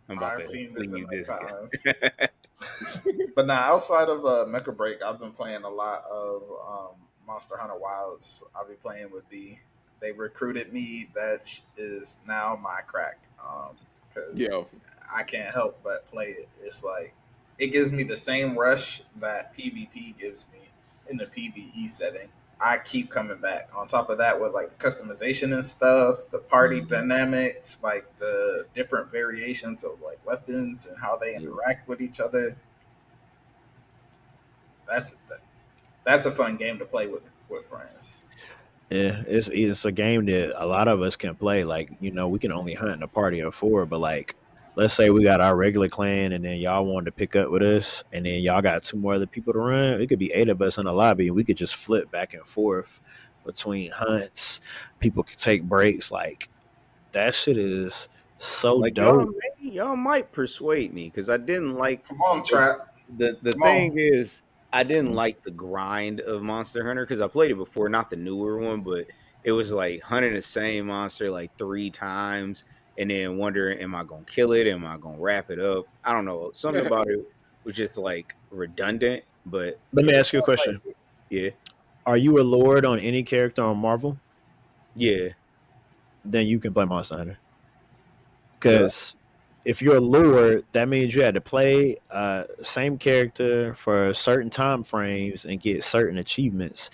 Speaker 3: I'm about
Speaker 1: I've
Speaker 3: to
Speaker 1: seen this
Speaker 3: fling you
Speaker 1: enough
Speaker 3: this
Speaker 1: times.
Speaker 3: guy.
Speaker 1: But now, outside of Mecha Break, I've been playing a lot of Monster Hunter Wilds. I'll be playing with B. They recruited me. That is now my crack. Because
Speaker 2: Yo,
Speaker 1: I can't help but play it. It's like it gives me the same rush that PvP gives me in the PvE setting. I keep coming back. On top of that, with like customization and stuff, the party dynamics, like the different variations of like weapons and how they interact with each other. That's that's a fun game to play with friends.
Speaker 4: yeah. It's a game that a lot of us can play. Like we can only hunt in a party of four, but like let's say we got our regular clan, and then y'all wanted to pick up with us, and then y'all got two more other people to run. It could be eight of us in the lobby, and we could just flip back and forth between hunts. People could take breaks. Like that shit is so
Speaker 3: Like y'all,
Speaker 4: dope.
Speaker 3: y'all might persuade me because I didn't like
Speaker 1: Come on,
Speaker 3: the,
Speaker 1: Trap.
Speaker 3: the
Speaker 1: Come
Speaker 3: thing
Speaker 1: on.
Speaker 3: is I didn't like the grind of Monster Hunter because I played it before, not the newer one, but it was like hunting the same monster like 3 times and then wondering, am I gonna kill it? Am I gonna wrap it up? I don't know. Something about it was just like redundant, but
Speaker 4: Let me
Speaker 3: it
Speaker 4: ask you a
Speaker 3: felt like
Speaker 4: question.
Speaker 3: yeah.
Speaker 4: Are you a lord on any character on Marvel?
Speaker 3: Yeah.
Speaker 4: Then you can play Monster Hunter.
Speaker 3: Really?
Speaker 4: Because if you're a lord, that means you had to play same character for certain time frames and get certain achievements.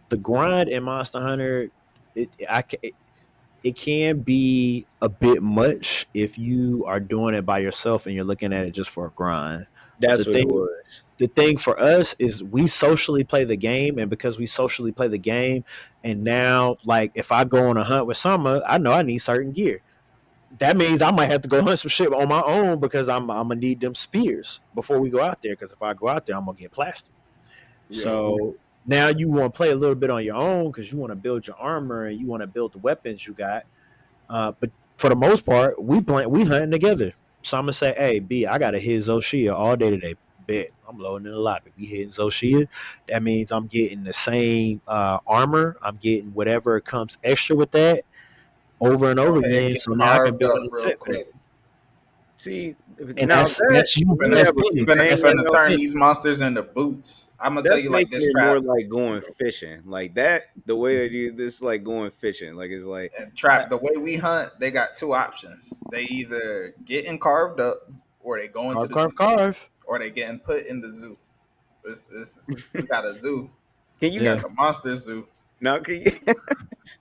Speaker 4: The grind in Monster Hunter, it can be a bit much if you are doing it by yourself and you're looking at it just for a grind. But
Speaker 3: That's what it was.
Speaker 4: the thing for us is we socially play the game, and because we socially play the game, and now like if I go on a hunt with Summer, I know I need certain gear. That means I might have to go hunt some shit on my own because I'm gonna need them spears before we go out there. Because if I go out there, I'm gonna get plastered.
Speaker 2: Yeah.
Speaker 4: So now you want to play a little bit on your own because you want to build your armor and you want to build the weapons you got. But for the most part, we hunting together. So I'm gonna say, hey, B, I gotta hit Zoshia all day today. Bet I'm loading in the lobby. We hitting Zoshia. That means I'm getting the same armor. I'm getting whatever comes extra with that over and
Speaker 1: Go
Speaker 4: over
Speaker 1: ahead,
Speaker 4: again.
Speaker 1: get
Speaker 4: So now I can
Speaker 1: carved
Speaker 4: build
Speaker 1: up
Speaker 4: a
Speaker 1: real
Speaker 4: set back.
Speaker 1: quick.
Speaker 3: See,
Speaker 4: And
Speaker 3: now that
Speaker 4: that's you.
Speaker 3: you
Speaker 1: Finna,
Speaker 4: That's
Speaker 3: have a
Speaker 4: petty.
Speaker 1: finna,
Speaker 4: That's
Speaker 3: companion
Speaker 1: finna
Speaker 3: though,
Speaker 1: turn
Speaker 4: petty.
Speaker 1: these monsters into boots. I'm gonna tell
Speaker 3: that's
Speaker 1: you like
Speaker 3: making
Speaker 1: this,
Speaker 3: it more
Speaker 1: Trap.
Speaker 3: like going fishing. Like that, the way that you this is like going fishing. Like it's like
Speaker 1: And Trap, the way we hunt, they got two options. They either getting carved up, or they go into
Speaker 4: Carve,
Speaker 1: the zoo,
Speaker 4: carve, carve.
Speaker 1: or they getting put in the zoo. We got a zoo.
Speaker 3: can
Speaker 1: We
Speaker 3: you
Speaker 1: got
Speaker 4: Yeah.
Speaker 1: the monster zoo.
Speaker 3: now can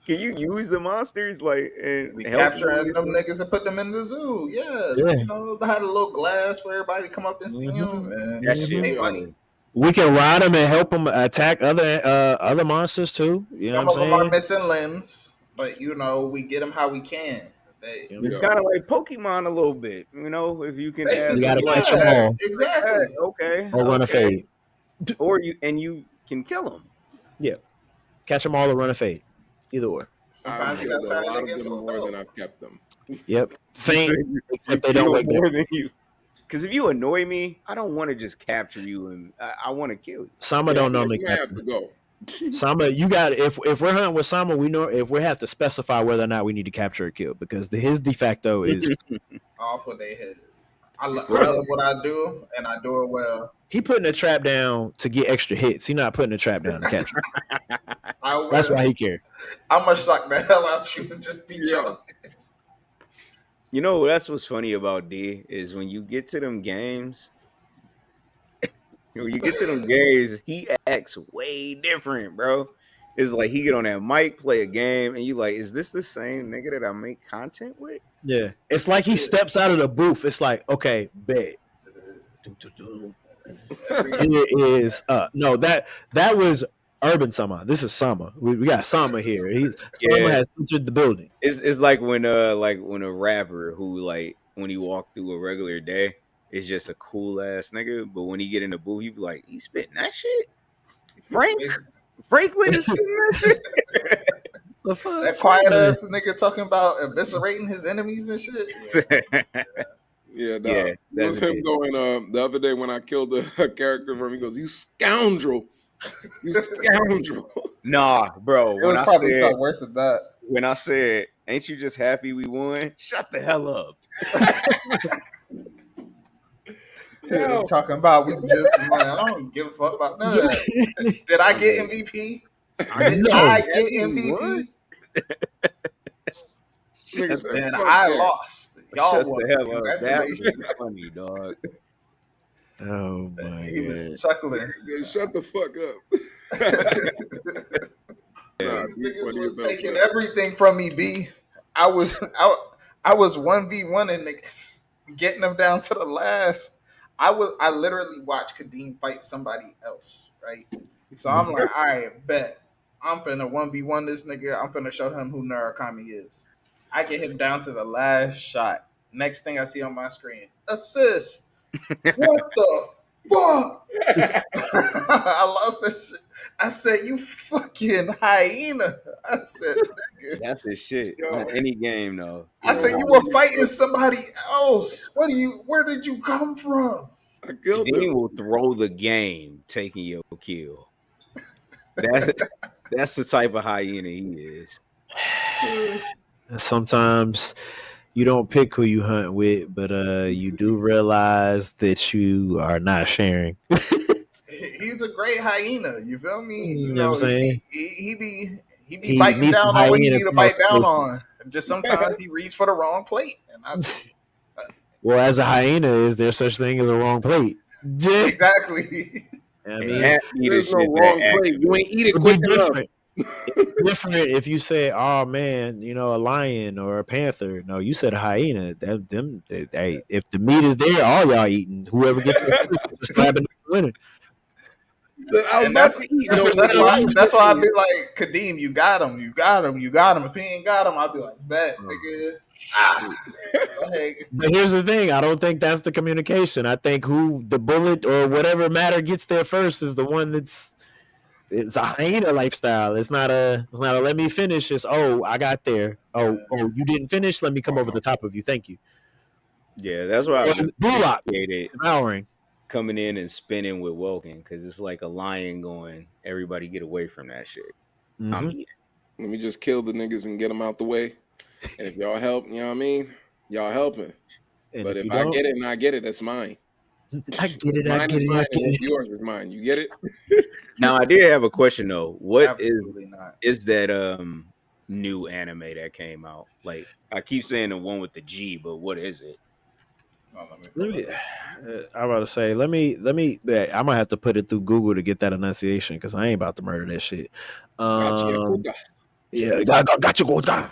Speaker 3: you use the monsters like and
Speaker 1: We
Speaker 3: help them
Speaker 1: capturing
Speaker 3: with
Speaker 1: them
Speaker 3: the
Speaker 1: niggas and put them in the zoo. Yeah,
Speaker 4: Yeah.
Speaker 1: you know, they had a little glass for everybody to come up and see them
Speaker 4: hmm
Speaker 1: and
Speaker 3: that shit
Speaker 1: pay
Speaker 2: Yeah.
Speaker 1: money.
Speaker 3: funny.
Speaker 4: We can ride them and help them attack other monsters too. You know what
Speaker 1: Some
Speaker 4: I'm
Speaker 1: of them are
Speaker 4: saying?
Speaker 1: missing limbs, but you know, we get them how we can. They,
Speaker 4: You
Speaker 3: It's
Speaker 4: know?
Speaker 2: Yeah.
Speaker 3: kind of like Pokemon a little bit, you know. If you can add
Speaker 4: You
Speaker 1: basically,
Speaker 4: got
Speaker 3: them
Speaker 4: to catch them
Speaker 1: yeah,
Speaker 4: all
Speaker 3: like that,
Speaker 1: exactly.
Speaker 3: okay,
Speaker 4: or run a
Speaker 3: okay.
Speaker 4: fade.
Speaker 3: Or you can kill them.
Speaker 4: Yeah, catch them all or run a fade. Either or.
Speaker 2: I've
Speaker 1: Sometimes you
Speaker 2: killed
Speaker 1: gotta
Speaker 2: a
Speaker 1: turn a
Speaker 2: lot
Speaker 1: nigga
Speaker 2: of
Speaker 1: into
Speaker 2: them
Speaker 1: a
Speaker 2: more than
Speaker 1: dog.
Speaker 2: I've kept them.
Speaker 4: Yep.
Speaker 3: You say
Speaker 4: Faint,
Speaker 3: you
Speaker 4: except they don't
Speaker 3: kill
Speaker 4: wake down.
Speaker 3: more than you. Because if you annoy me, I don't want to just capture you and I want to kill you.
Speaker 4: Sama
Speaker 2: Yeah,
Speaker 4: don't
Speaker 2: I'm like,
Speaker 4: normally
Speaker 2: you might have
Speaker 4: capture.
Speaker 2: to go.
Speaker 4: Sama, you got if we're hunting with Sama, we know if we have to specify whether or not we need to capture or kill because his de facto is
Speaker 1: Off what they his. I
Speaker 3: Well,
Speaker 1: love what I do, and I do it well.
Speaker 4: he putting a trap down to get extra hits. He not putting a trap down to capture.
Speaker 1: I
Speaker 4: That's
Speaker 1: will.
Speaker 4: why he care.
Speaker 1: I'm gonna shock the hell out you and just beat
Speaker 2: Yeah.
Speaker 1: your ass.
Speaker 3: you know that's what's funny about D is when you get to them games. When you get to them games, he acts way different, bro. It's like he get on that mic, play a game, and you like, is this the same nigga that I make content with?
Speaker 4: Yeah, it's like he steps out of the booth. It's like okay, bet.
Speaker 1: Every
Speaker 4: Here is no that was Urban Sama. This is Sama. We got Sama here. He's Sama
Speaker 3: Yeah,
Speaker 4: has entered the building.
Speaker 3: it's like when a rapper who like when he walk through a regular day is just a cool ass nigga, but when he get in the booth, he be like, he spitting that shit. Franklin is spitting that shit.
Speaker 4: The fuck,
Speaker 1: that quiet
Speaker 4: Franklin?
Speaker 1: ass nigga talking about eviscerating his enemies and shit. Yeah.
Speaker 2: Yeah,
Speaker 3: Yeah,
Speaker 2: dog. It
Speaker 3: that's
Speaker 2: was him
Speaker 3: it.
Speaker 2: going the other day when I killed a character from him. He goes, "You scoundrel. You scoundrel."
Speaker 3: Nah, bro.
Speaker 1: It was probably something worse than that.
Speaker 3: When I said, "Ain't you just happy we won?" Shut the hell up.
Speaker 1: Yeah,
Speaker 2: Yo,
Speaker 1: talking about we just won. I don't give a fuck about none of that. Did I get MVP? Did
Speaker 4: No.
Speaker 1: I get
Speaker 3: Happy we won?
Speaker 1: MVP?
Speaker 2: nigga said,
Speaker 1: Then
Speaker 2: "Fuck
Speaker 1: I
Speaker 2: that."
Speaker 1: lost. Y'all
Speaker 3: Shut
Speaker 1: won.
Speaker 3: the hell up. That was
Speaker 1: Congratulations.
Speaker 3: funny, dog.
Speaker 4: Oh my
Speaker 1: He
Speaker 4: god.
Speaker 1: was chuckling.
Speaker 2: Yeah, shut the fuck up. Nah,
Speaker 1: These
Speaker 2: he
Speaker 1: niggas
Speaker 2: funny
Speaker 1: was
Speaker 2: as hell,
Speaker 1: taking
Speaker 2: bro.
Speaker 1: everything from me, B. I was 1v1 and niggas getting them down to the last. I literally watched Kadeem fight somebody else, right? So I'm like, all right, bet. I'm finna 1v1 this nigga. I'm finna show him who Narakami is. I get him down to the last shot. Next thing I see on my screen, assist. What the fuck? I lost this shit. I said, you fucking hyena. I said, nigga.
Speaker 3: That's his shit.
Speaker 2: Yo.
Speaker 3: On any game, though.
Speaker 1: I said, you were fighting somebody else. Where did you come from?
Speaker 2: I killed
Speaker 3: Dean
Speaker 2: him.
Speaker 3: will throw the game taking your kill. That's the type of hyena he is.
Speaker 4: Sometimes you don't pick who you hunt with, but you do realize that you are not sharing.
Speaker 1: he's a great hyena. You feel me?
Speaker 4: You
Speaker 1: You
Speaker 4: know what I'm
Speaker 1: know,
Speaker 4: saying?
Speaker 1: he be
Speaker 4: He
Speaker 1: biting
Speaker 4: needs some
Speaker 1: down on what he
Speaker 4: hyena
Speaker 1: need to bite down
Speaker 4: conversation.
Speaker 1: on. Just sometimes he reach for the wrong plate, and I
Speaker 4: Well, as a hyena, is there such thing as a wrong plate? I
Speaker 1: exactly.
Speaker 3: And
Speaker 4: mean,
Speaker 3: that be the
Speaker 2: There's no
Speaker 3: shit that
Speaker 2: wrong plate. You
Speaker 3: activates.
Speaker 2: ain't eat
Speaker 4: it
Speaker 2: it
Speaker 4: would be
Speaker 2: quick enough.
Speaker 4: different. Different if you say, "Oh man, you know, a lion or a panther." No, you said a hyena. Hey, if the meat is there, all y'all eating. Whoever gets it first, just slapping the winner.
Speaker 2: I was
Speaker 1: And
Speaker 2: about to eat. No,
Speaker 1: that's why I be like, Kadeem, you got him, you got him, you got him. If he ain't got him, I'll be like, bet,
Speaker 3: Oh,
Speaker 1: nigga.
Speaker 3: shoot.
Speaker 1: Go ahead.
Speaker 4: But here's the thing: I don't think that's the communication. I think who the bullet or whatever matter gets there first is the one that's. It's a hyena lifestyle. It's not a let me finish. It's I got there. You didn't finish. Let me come over the top of you. Thank you.
Speaker 3: Yeah, that's why I've
Speaker 4: Bullock
Speaker 3: appreciated
Speaker 4: devouring.
Speaker 3: coming in and spinning with Woken because it's like a lion going, everybody get away from that shit. I'm
Speaker 4: Mm-hmm.
Speaker 3: eating.
Speaker 2: let me just kill the niggas and get them out the way. And if y'all help, you know what I mean? Y'all helping.
Speaker 4: And
Speaker 2: But
Speaker 4: if
Speaker 2: if
Speaker 4: you
Speaker 2: I
Speaker 4: don't,
Speaker 2: get it and I get it, that's mine.
Speaker 4: I get it. I
Speaker 2: Mine
Speaker 4: get
Speaker 2: is
Speaker 4: it.
Speaker 2: mine,
Speaker 4: I
Speaker 2: and
Speaker 4: get
Speaker 2: what's
Speaker 4: it.
Speaker 2: yours is mine. You get it?
Speaker 3: Now I did have a question though. What
Speaker 1: Absolutely not.
Speaker 3: is that new anime that came out? Like I keep saying the one with the G, but what is it?
Speaker 1: Oh, let me
Speaker 4: Let
Speaker 1: pull
Speaker 4: me.
Speaker 1: it up.
Speaker 4: I'm about to say. Let me. I might have to put it through Google to get that enunciation because I ain't about to murder that shit.
Speaker 2: Gotcha.
Speaker 4: Um. Yeah.
Speaker 2: Yakuza.
Speaker 4: Got you. Go.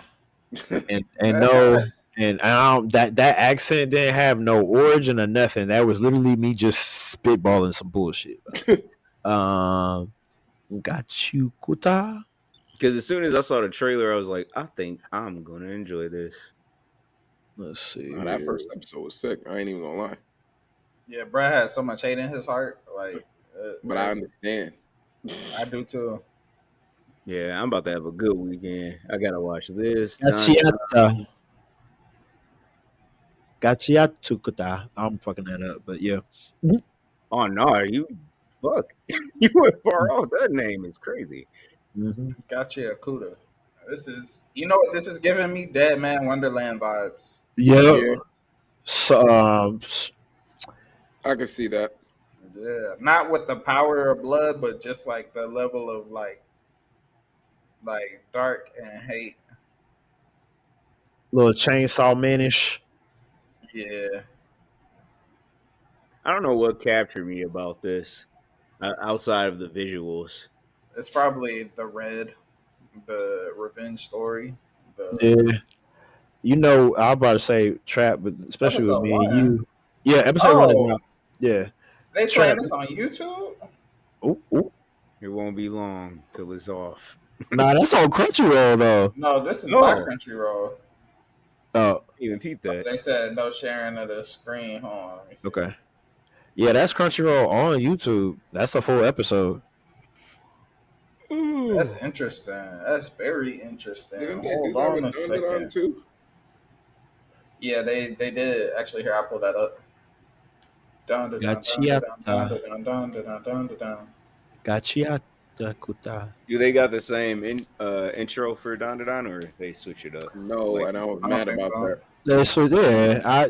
Speaker 4: And no. And I don't, that accent didn't have no origin or nothing. That was literally me just spitballing some bullshit. Got you, kuta.
Speaker 3: Because as soon as I saw the trailer, I was like, I think I'm gonna enjoy this.
Speaker 4: Let's see
Speaker 2: Nah, that
Speaker 4: here.
Speaker 2: first episode was sick. I ain't even gonna lie.
Speaker 1: Yeah, Brad has so much hate in his heart. Like,
Speaker 2: But I understand.
Speaker 1: I do too.
Speaker 3: Yeah, I'm about to have a good weekend. I gotta watch this.
Speaker 4: Gachiata. Gachiatu kuta. I'm fucking that up, but yeah.
Speaker 3: Oh no, you fuck. You went far off. That name is crazy.
Speaker 4: Mm-hmm.
Speaker 1: Gotcha, Akuda. This is, you know what? This is giving me Dead Man Wonderland vibes.
Speaker 4: Yeah.
Speaker 2: Yeah,
Speaker 4: So,
Speaker 2: I can see that.
Speaker 1: Yeah, not with the power of blood, but just like the level of like dark and hate.
Speaker 4: little chainsaw manish.
Speaker 1: Yeah,
Speaker 3: I don't know what captured me about this outside of the visuals.
Speaker 1: it's probably the red, the revenge story, the
Speaker 4: Yeah. You know, I was about to say trap, but especially with
Speaker 1: episode
Speaker 4: me and
Speaker 1: one.
Speaker 4: you. Yeah, episode one is
Speaker 1: Oh,
Speaker 4: out. Yeah.
Speaker 1: they playing
Speaker 4: Trap.
Speaker 1: this on YouTube?
Speaker 4: Ooh, ooh.
Speaker 3: It won't be long till it's off.
Speaker 4: Nah, that's on Crunchyroll though.
Speaker 1: No, this is by
Speaker 3: Oh,
Speaker 1: Crunchyroll.
Speaker 4: Oh,
Speaker 3: even peep that.
Speaker 1: They said no sharing of the screen. Hold on, let me see.
Speaker 4: okay. Yeah, that's Crunchyroll on YouTube. That's a full episode.
Speaker 1: That's
Speaker 2: Ooh.
Speaker 1: interesting. That's very interesting.
Speaker 2: Didn't they do
Speaker 1: Hold
Speaker 2: that
Speaker 1: on
Speaker 2: with
Speaker 1: a
Speaker 2: Dandadan
Speaker 1: second.
Speaker 2: too?
Speaker 1: Yeah, they did actually. Here, I pulled that up. Dun dun dun dun dun
Speaker 4: Gachiata.
Speaker 1: dun dun dun dun dun dun dun dun.
Speaker 4: Gachiata kuta.
Speaker 3: Do they got the same intro for Don Don, or they switch it up?
Speaker 2: No,
Speaker 3: Like,
Speaker 2: and I was
Speaker 1: I don't
Speaker 2: mad
Speaker 1: think
Speaker 2: about
Speaker 1: so.
Speaker 2: that.
Speaker 4: So yeah,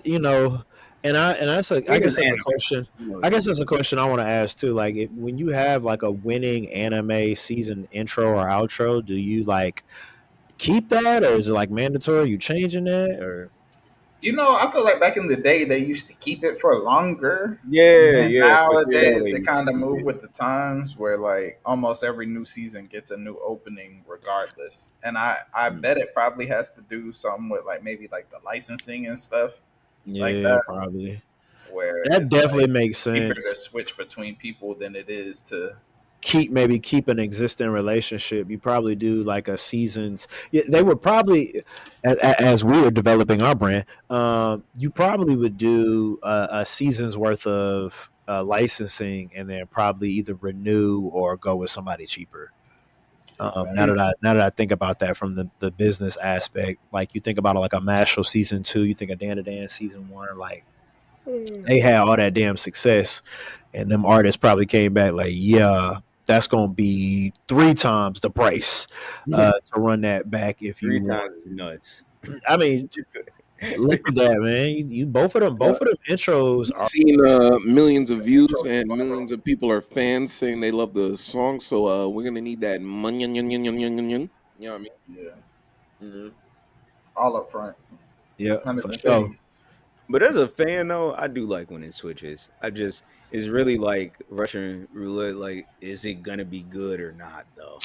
Speaker 4: and that's
Speaker 3: I
Speaker 4: I
Speaker 3: mean,
Speaker 4: guess
Speaker 3: it's
Speaker 4: that's a
Speaker 3: anime.
Speaker 4: question.
Speaker 3: You know
Speaker 4: I
Speaker 3: it's
Speaker 4: guess
Speaker 3: anime.
Speaker 4: that's a question I want to ask too. Like, when you have like a winning anime season intro or outro, do you like keep that, or is it like mandatory? You changing that, or
Speaker 1: You know, I feel like back in the day they used to keep it for longer.
Speaker 3: Yeah,
Speaker 1: And
Speaker 3: yeah. For sure,
Speaker 1: nowadays
Speaker 3: they
Speaker 1: it
Speaker 3: used
Speaker 1: kind of
Speaker 3: to
Speaker 1: move
Speaker 3: do
Speaker 1: with the times where like almost every new season gets a new opening regardless. And I
Speaker 3: it.
Speaker 1: bet it probably has to do something with like maybe like the licensing and stuff like
Speaker 4: yeah,
Speaker 1: that,
Speaker 4: probably
Speaker 1: where
Speaker 4: that
Speaker 1: it's
Speaker 4: definitely
Speaker 1: like
Speaker 4: makes
Speaker 1: cheaper
Speaker 4: sense.
Speaker 1: to switch between people than it is to.
Speaker 4: Keep an existing relationship. You probably do like a seasons. Yeah, they would probably, as we are developing our brand, you probably would do a season's worth of licensing, and then probably either renew or go with somebody cheaper.
Speaker 1: Exactly.
Speaker 4: Now that I think about that from the business aspect, like you think about like a Mashal season 2, you think of Dan to Dan season 1, like they had all that damn success, and them artists probably came back like, yeah, that's gonna be 3 times the price
Speaker 3: Yeah.
Speaker 4: to run that back if you
Speaker 3: Three
Speaker 4: want.
Speaker 3: times is nuts.
Speaker 4: I mean, Look at that, man. You both of them intros
Speaker 2: We've
Speaker 4: are.
Speaker 2: seen millions of views
Speaker 1: Intro
Speaker 2: and
Speaker 1: viral.
Speaker 2: millions of people are fans saying they love the song. So we're gonna need that money. You know what I mean?
Speaker 1: Yeah,
Speaker 2: Mhm.
Speaker 1: all up front,
Speaker 4: Yeah,
Speaker 1: hundreds
Speaker 4: for
Speaker 1: and
Speaker 4: sure.
Speaker 1: fifties.
Speaker 3: But as a fan though, I do like when it switches. I just it's really like Russian roulette. Like, is it gonna be good or not though?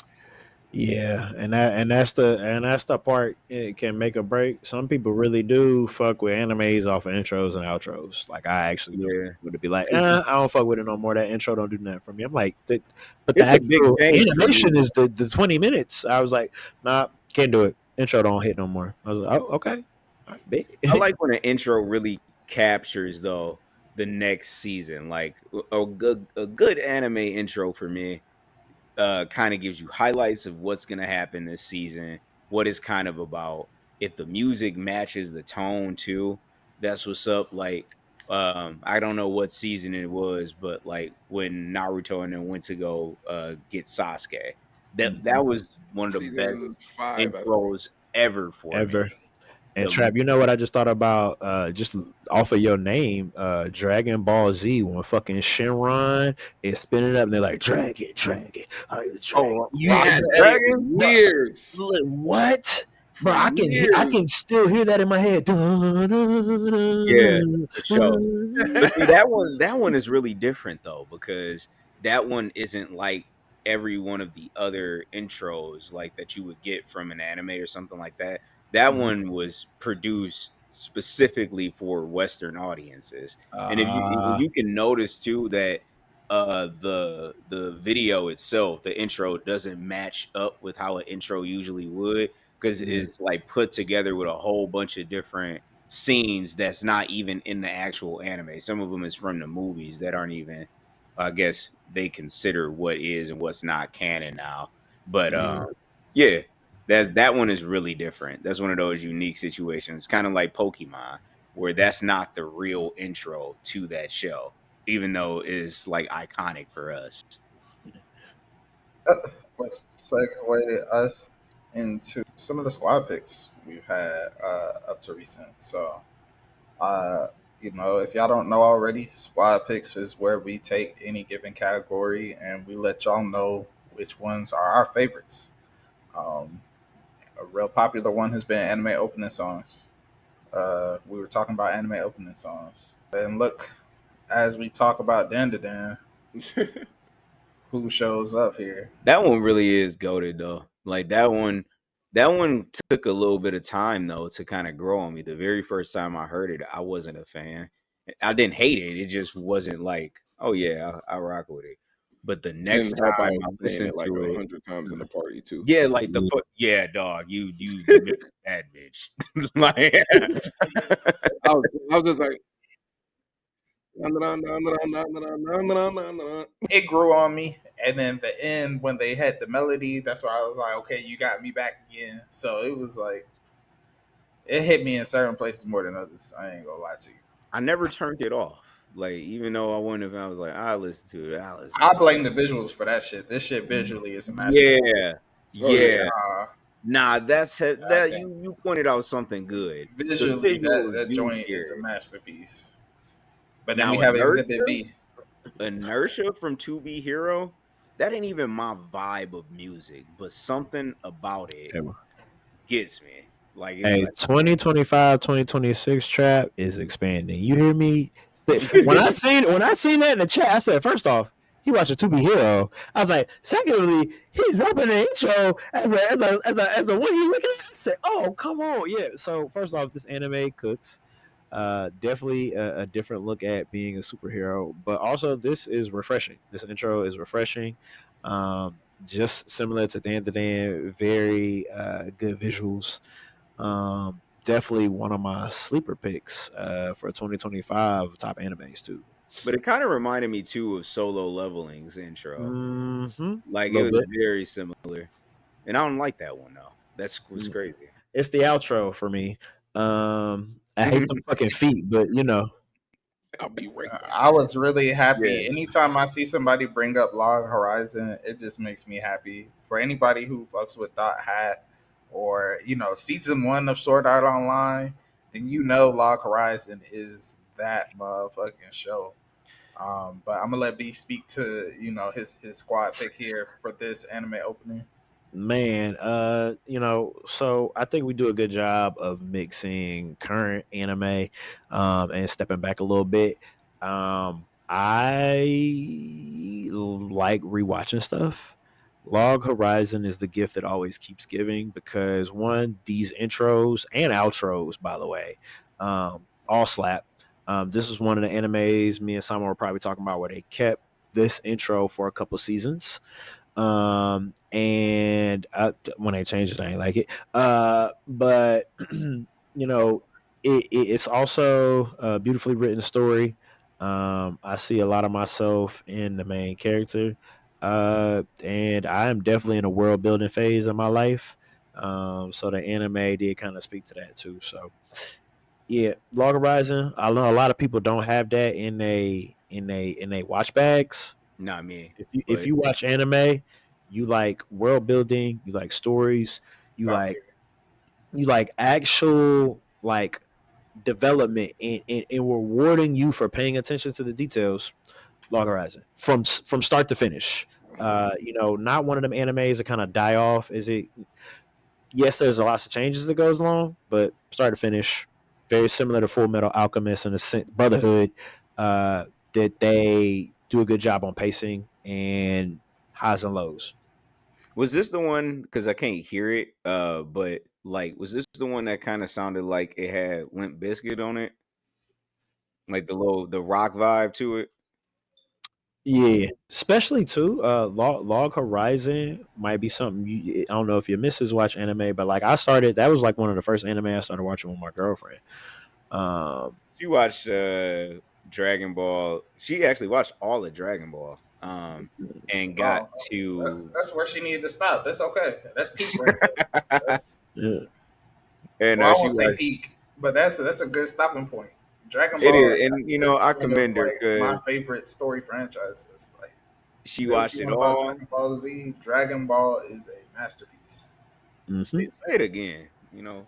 Speaker 4: Yeah, and that's the part it can make or break. Some people really do fuck with animes off of intros and outros. Like I actually know
Speaker 3: Yeah,
Speaker 4: would be like,
Speaker 3: 'cause
Speaker 4: I don't fuck with it no more. That intro don't do nothing for me. I'm like, but the
Speaker 3: it's a big
Speaker 4: actual
Speaker 3: change for
Speaker 4: animation
Speaker 3: me.
Speaker 4: is the 20 minutes. I was like, nah, can't do it. Intro don't hit no more. I was like, oh, okay, all right, bet.
Speaker 3: I like when an intro really captures though the next season. Like a good anime intro for me kind of gives you highlights of what's going to happen this season, what it's kind of about. If the music matches the tone too, that's what's up. Like, I don't know what season it was, but like when Naruto and then went to go get Sasuke, that was one of the
Speaker 2: Season
Speaker 3: best
Speaker 2: 5, I think.
Speaker 3: intros ever for me.
Speaker 4: Ever. And
Speaker 3: The
Speaker 4: Trap, you know what I just thought about? Just off of your name, Dragon Ball Z. When fucking Shenron is spinning up, and they're like, Dragon, are you the Dragon?
Speaker 3: oh,
Speaker 2: We
Speaker 3: Rock
Speaker 2: had
Speaker 3: the
Speaker 2: that for
Speaker 3: Dragon.
Speaker 2: years.
Speaker 4: What?
Speaker 2: For
Speaker 4: Bro, I
Speaker 2: years.
Speaker 4: can still hear that in my head.
Speaker 3: Yeah, for sure. But see, that one is really different though, because that one isn't like every one of the other intros like that you would get from an anime or something like that. That
Speaker 4: Mhm.
Speaker 3: one was produced specifically for Western audiences. And if
Speaker 4: Uh,
Speaker 3: you can notice too that the video itself, the intro doesn't match up with how an intro usually would, because
Speaker 4: yeah.
Speaker 3: it's like put together with a whole bunch of different scenes that's not even in the actual anime. Some of them is from the movies that aren't even, I guess they consider what is and what's not canon now. But
Speaker 4: Yeah.
Speaker 3: yeah, that one is really different. That's one of those unique situations, kind of like Pokemon, where that's not the real intro to that show, even though it's like iconic for us.
Speaker 1: Which segue us into some of the squad picks we've had up to recent. So, uh, if y'all don't know already, squad picks is where we take any given category and we let y'all know which ones are our favorites. Um, a real popular one has been anime opening songs. We were talking about anime opening songs. And look, as we talk about Dan to Dan, who shows up here?
Speaker 3: That one really is goated though. Like that one took a little bit of time though to kind of grow on me. The very first time I heard it, I wasn't a fan. I didn't hate it. It just wasn't like, oh yeah, I rock with it. But the next
Speaker 2: Didn't help
Speaker 3: time
Speaker 2: out
Speaker 3: I
Speaker 2: playing
Speaker 3: listened
Speaker 2: it like
Speaker 3: to it,
Speaker 2: 100 times in the party too.
Speaker 3: yeah, like yeah, dog, you missed that bitch. Like
Speaker 2: I was just like,
Speaker 1: It grew on me. And then the end, when they had the melody, that's why I was like, okay, you got me back again. So it was like, it hit me in certain places more than others. I ain't gonna lie to you.
Speaker 3: I never turned it off. Like even though I wouldn't have, I was like, I listen to it. I listen
Speaker 1: I
Speaker 3: to it.
Speaker 1: blame the visuals for that shit. This shit visually is a masterpiece.
Speaker 3: Yeah,
Speaker 2: oh yeah.
Speaker 3: yeah. Nah,
Speaker 1: God
Speaker 3: that
Speaker 1: damn.
Speaker 3: you pointed out something good. The
Speaker 1: Visually,
Speaker 3: visuals
Speaker 1: that
Speaker 3: do
Speaker 1: joint is a
Speaker 3: carry.
Speaker 1: masterpiece. But then we
Speaker 3: Now
Speaker 1: have Exhibit
Speaker 3: inertia,
Speaker 1: B.
Speaker 3: inertia from 2B Hero, that ain't even my vibe of music, but something about it gets me. Like it's
Speaker 4: Hey,
Speaker 3: like, man,
Speaker 4: 2025, 2026 trap is expanding. You hear me? When I seen that in the chat, I said, first off, he watched a 2B Hero. I was like, secondly, he's dropping an intro as a what you looking at? I said, oh, come on. Yeah. So first off, this anime cooks. Definitely a different look at being a superhero, but also this is refreshing. This intro is refreshing. Just similar to Dan the Dan, very good visuals. Definitely one of my sleeper picks for 2025 top animes too.
Speaker 3: but it kind of reminded me too of Solo Leveling's intro.
Speaker 4: Mm-hmm. A
Speaker 3: Like it
Speaker 4: little
Speaker 3: was
Speaker 4: bit.
Speaker 3: very similar. And I don't like that one though. That's was crazy.
Speaker 4: It's the outro for me. I hate the fucking feet, but you know.
Speaker 2: I'll be right back.
Speaker 1: I was really happy.
Speaker 3: Yeah.
Speaker 1: Anytime I see somebody bring up Log Horizon, it just makes me happy. For anybody who fucks with Dot Hat or season one of Sword Art Online, and you know Log Horizon is that motherfucking show. But I'm gonna let B speak to his squad pick here for this anime opening.
Speaker 4: Man, so I think we do a good job of mixing current anime and stepping back a little bit. I like rewatching stuff. Log Horizon is the gift that always keeps giving because one, these intros and outros, by the way, all slap. This is one of the animes me and Simon were probably talking about where they kept this intro for a couple seasons. And when I changed it, I ain't like it. But you
Speaker 1: So
Speaker 4: know, it's also a beautifully written story. I see a lot of myself in the main character. And I am definitely in a world building phase of my life. So the anime did kind of speak to that too. So yeah, Log Horizon. I know a lot of people don't have that in a watch bags.
Speaker 3: Not me,
Speaker 4: If
Speaker 3: but
Speaker 4: you watch anime, you like world building, you like stories, you
Speaker 1: top
Speaker 4: like
Speaker 1: tier.
Speaker 4: you like actual like development and rewarding you for paying attention to the details. Log Horizon from start to finish. Not one of them animes that kind of die off. Is it? Yes, there's a lots of changes that goes along, but start to finish, very similar to Full Metal Alchemist and the Brotherhood. Uh, that they do a good job on pacing and highs and lows.
Speaker 3: was this the one? Because I can't hear it. But like, was this the one that kind of sounded like it had Limp Biscuit on it, like the rock vibe to it?
Speaker 4: Yeah, especially too. Log Horizon might be something. I don't know if your missus watch anime, but like I started. That was like one of the first anime I started watching with my girlfriend. Um,
Speaker 3: She watched Dragon Ball. She actually watched all of Dragon Ball. And got
Speaker 1: Oh,
Speaker 3: to
Speaker 1: that's where she needed to stop. That's okay. That's peak right there. That's
Speaker 4: yeah,
Speaker 1: well, I
Speaker 3: she
Speaker 1: won't say
Speaker 3: watched
Speaker 1: peak, but that's a good stopping point. Dragon
Speaker 3: it
Speaker 1: Ball
Speaker 3: is, and
Speaker 1: is
Speaker 3: I
Speaker 1: one of
Speaker 3: commend her
Speaker 1: like my
Speaker 3: because
Speaker 1: favorite story franchises. Like,
Speaker 3: she
Speaker 1: say what
Speaker 3: watched
Speaker 1: you
Speaker 3: it
Speaker 1: want about
Speaker 3: all.
Speaker 1: Dragon Ball Z, Dragon Ball is a masterpiece.
Speaker 4: mm-hmm.
Speaker 3: Say it again,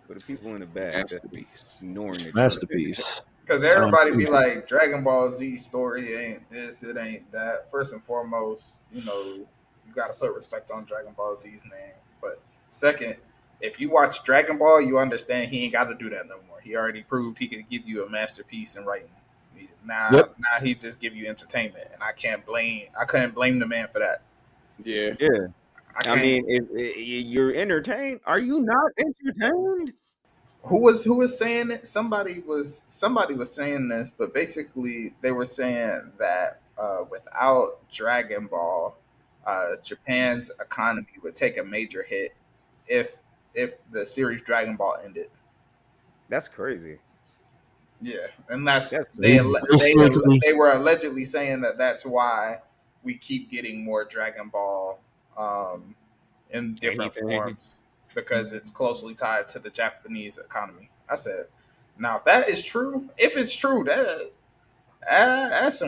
Speaker 3: for the people in the back that's
Speaker 2: Masterpiece.
Speaker 3: ignoring the chat.
Speaker 4: Masterpiece.
Speaker 1: Because everybody be
Speaker 4: Please.
Speaker 1: like, Dragon Ball Z story ain't this, it ain't that. First and foremost, you got to put respect on Dragon Ball Z's name. But second, if you watch Dragon Ball, you understand he ain't got to do that no more. He already proved he could give you a masterpiece in writing. Now,
Speaker 4: Yep.
Speaker 1: now he just give you entertainment, and I couldn't blame the man for that.
Speaker 2: Yeah.
Speaker 3: Yeah,
Speaker 1: I
Speaker 3: I
Speaker 1: can't.
Speaker 3: mean, if you're entertained, are you not entertained?
Speaker 1: Who was saying it? Somebody was saying this, but basically they were saying that without Dragon Ball, Japan's economy would take a major hit if if the series Dragon Ball ended.
Speaker 3: That's crazy.
Speaker 1: Yeah, and that's
Speaker 3: That's
Speaker 1: they
Speaker 3: crazy.
Speaker 4: It's basically
Speaker 1: they were allegedly saying that that's why we keep getting more Dragon Ball um, in different
Speaker 3: Anything.
Speaker 1: forms because it's closely tied to the Japanese economy. I said, now if that is true, if it's true, that's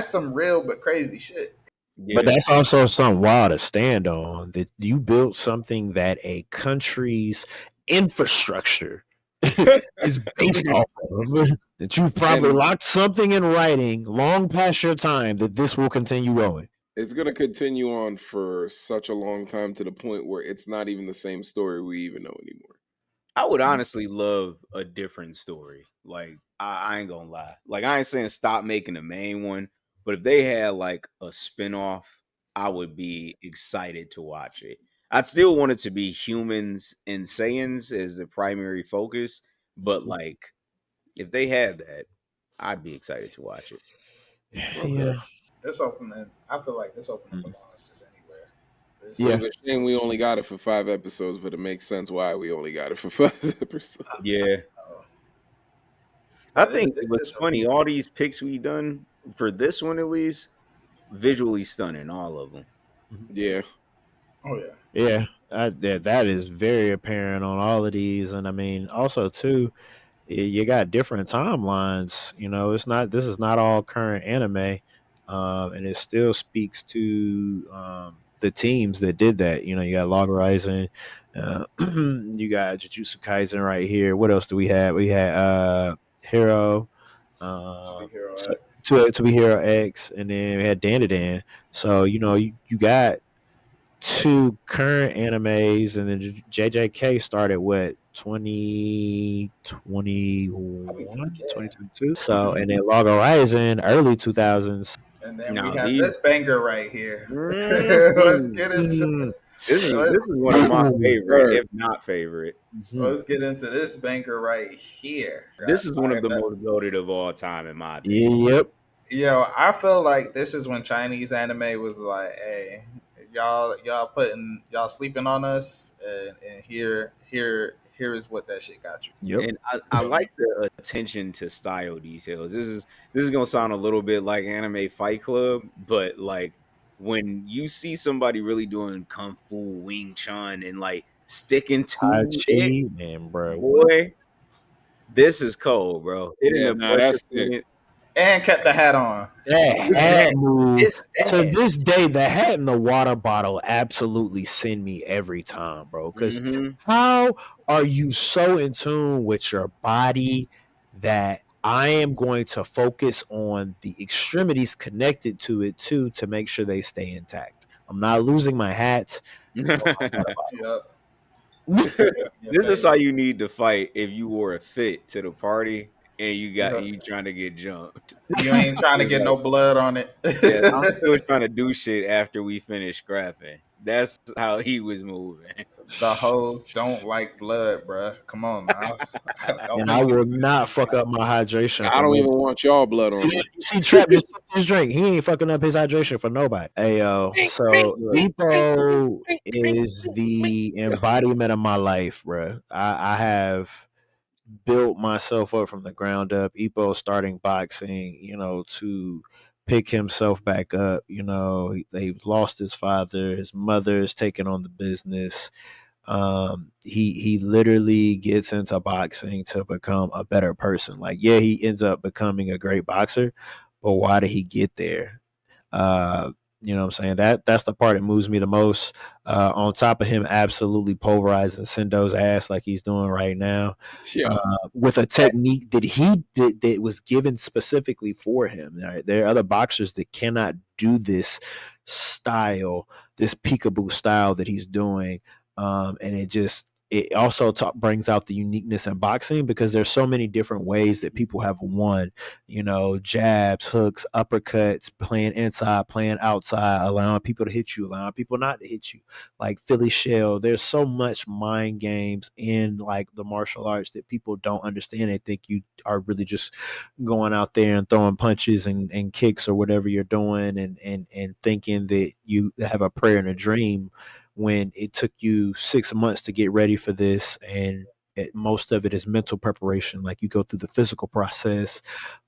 Speaker 1: some real but crazy shit.
Speaker 4: But
Speaker 3: Yeah.
Speaker 4: that's also something wild to stand on that you built something that a country's infrastructure is based off of. That you've probably
Speaker 2: And
Speaker 4: locked something in writing long past your time that this will continue going.
Speaker 2: it's going to continue on for such a long time to the point where it's not even the same story we even know anymore.
Speaker 3: I would honestly love a different story. Like I ain't gonna lie. Like I ain't saying stop making the main one, but if they had like a spinoff, I would be excited to watch it. I'd still want it to be humans and Saiyans as the primary focus, but like if they had that, I'd be excited to watch it.
Speaker 2: Okay.
Speaker 4: Yeah.
Speaker 1: This opening, I feel like this opening
Speaker 4: Mhm.
Speaker 1: belongs just anywhere. This
Speaker 2: It
Speaker 4: Yeah.
Speaker 2: was a
Speaker 1: is
Speaker 2: shame we only got it for 5 episodes, but it makes sense why we only got it for 5 episodes.
Speaker 3: Yeah.
Speaker 1: uh,
Speaker 3: I
Speaker 1: but
Speaker 3: think what's
Speaker 1: this
Speaker 3: funny,
Speaker 1: opening,
Speaker 3: all these picks we done for this one at least, visually stunning, all of them.
Speaker 2: Yeah.
Speaker 1: oh yeah,
Speaker 4: Yeah. That is very apparent on all of these. And I mean, also, too, you got different timelines. It's not, this is not all current anime. And it still speaks to the teams that did that. You know, you got Log Horizon, you got Jujutsu Kaisen right here. What else do we have? We had Hero,
Speaker 1: To be
Speaker 4: uh,
Speaker 1: Hero X.
Speaker 4: to be Hero X, and then we had Dandadan. So you know, you got two current animes, and then JJK started what 2021,
Speaker 1: I be forgetting.
Speaker 4: 2022. So and then Log Horizon early 2000s.
Speaker 1: And then we
Speaker 3: Now
Speaker 1: have
Speaker 3: these
Speaker 1: this banger right here. Let's
Speaker 3: Mhm.
Speaker 1: get into
Speaker 3: This
Speaker 1: let's
Speaker 3: is one of my favorite,
Speaker 2: Sir.
Speaker 3: if not favorite.
Speaker 4: Mhm.
Speaker 1: let's get into this banger right here.
Speaker 3: This is one of
Speaker 1: Alright,
Speaker 3: the most goated of all time, in my opinion.
Speaker 4: Yep.
Speaker 1: yo, I feel like this is when Chinese anime was like, "Hey, y'all sleeping on us, and here is what that shit got you."
Speaker 4: Yep.
Speaker 3: And I like the attention to style details. This is gonna sound a little bit like Anime Fight Club, but like when you see somebody really doing Kung Fu, Wing Chun, and like sticking
Speaker 4: Tai
Speaker 3: to it,
Speaker 4: Chi, man, bro. What?
Speaker 3: boy, this is cold, bro. Hitting
Speaker 2: Yeah,
Speaker 3: the
Speaker 2: nah,
Speaker 3: pressure
Speaker 2: that's sick.
Speaker 3: point.
Speaker 1: And kept the hat on.
Speaker 4: That hat
Speaker 3: That
Speaker 4: move.
Speaker 3: it's
Speaker 4: To
Speaker 3: that.
Speaker 4: this day, the hat and the water bottle absolutely send me every time, bro. Because
Speaker 3: Mm-hmm.
Speaker 4: how are you so in tune with your body that I am going to focus on the extremities connected to it too to make sure they stay intact? I'm not losing my hat or my water
Speaker 1: Yep.
Speaker 4: bottle.
Speaker 1: Your
Speaker 3: This is
Speaker 1: face.
Speaker 3: how you need to fight if you wore a fit to the party and
Speaker 1: Yep.
Speaker 3: you trying to get jumped.
Speaker 1: You ain't trying to
Speaker 3: It's
Speaker 1: get
Speaker 3: like,
Speaker 1: no blood on it.
Speaker 3: yeah, I'm still trying to do shit after we finish scrapping. That's how he was moving.
Speaker 1: The hoes don't like blood, bruh. Come on now. Don't
Speaker 4: And I
Speaker 1: make me do
Speaker 4: will
Speaker 1: this
Speaker 4: not
Speaker 1: shit
Speaker 4: fuck up my hydration
Speaker 2: I
Speaker 4: for
Speaker 2: don't
Speaker 4: no.
Speaker 2: even want y'all blood on
Speaker 4: You
Speaker 2: me.
Speaker 4: see, Trap just took his drink. He ain't fucking up his hydration for nobody. Hey yo, so
Speaker 3: Look,
Speaker 4: Epo is the embodiment of my life, bro. I have built myself up from the ground up. Epo starting boxing, you know, to pick himself back up. You know, they lost his father. His mother is taking on the business. He literally gets into boxing to become a better person. Like, yeah, he ends up becoming a great boxer, but why did he get there? You know what I'm saying? That's the part that moves me the most. On top of him absolutely pulverizing Sendo's ass like he's doing right now,
Speaker 2: Yeah.
Speaker 4: with a technique that he did that was given specifically for him. Right? There are other boxers that cannot do this style, this peekaboo style that he's doing, and it also brings out the uniqueness in boxing because there's so many different ways that people have won. You know, jabs, hooks, uppercuts, playing inside, playing outside, allowing people to hit you, allowing people not to hit you. Like Philly Shell, there's so much mind games in like the martial arts that people don't understand. They think you are really just going out there and throwing punches and kicks or whatever you're doing, and thinking that you have a prayer and a dream when it took you 6 months to get ready for this. And most of it is mental preparation. Like you go through the physical process,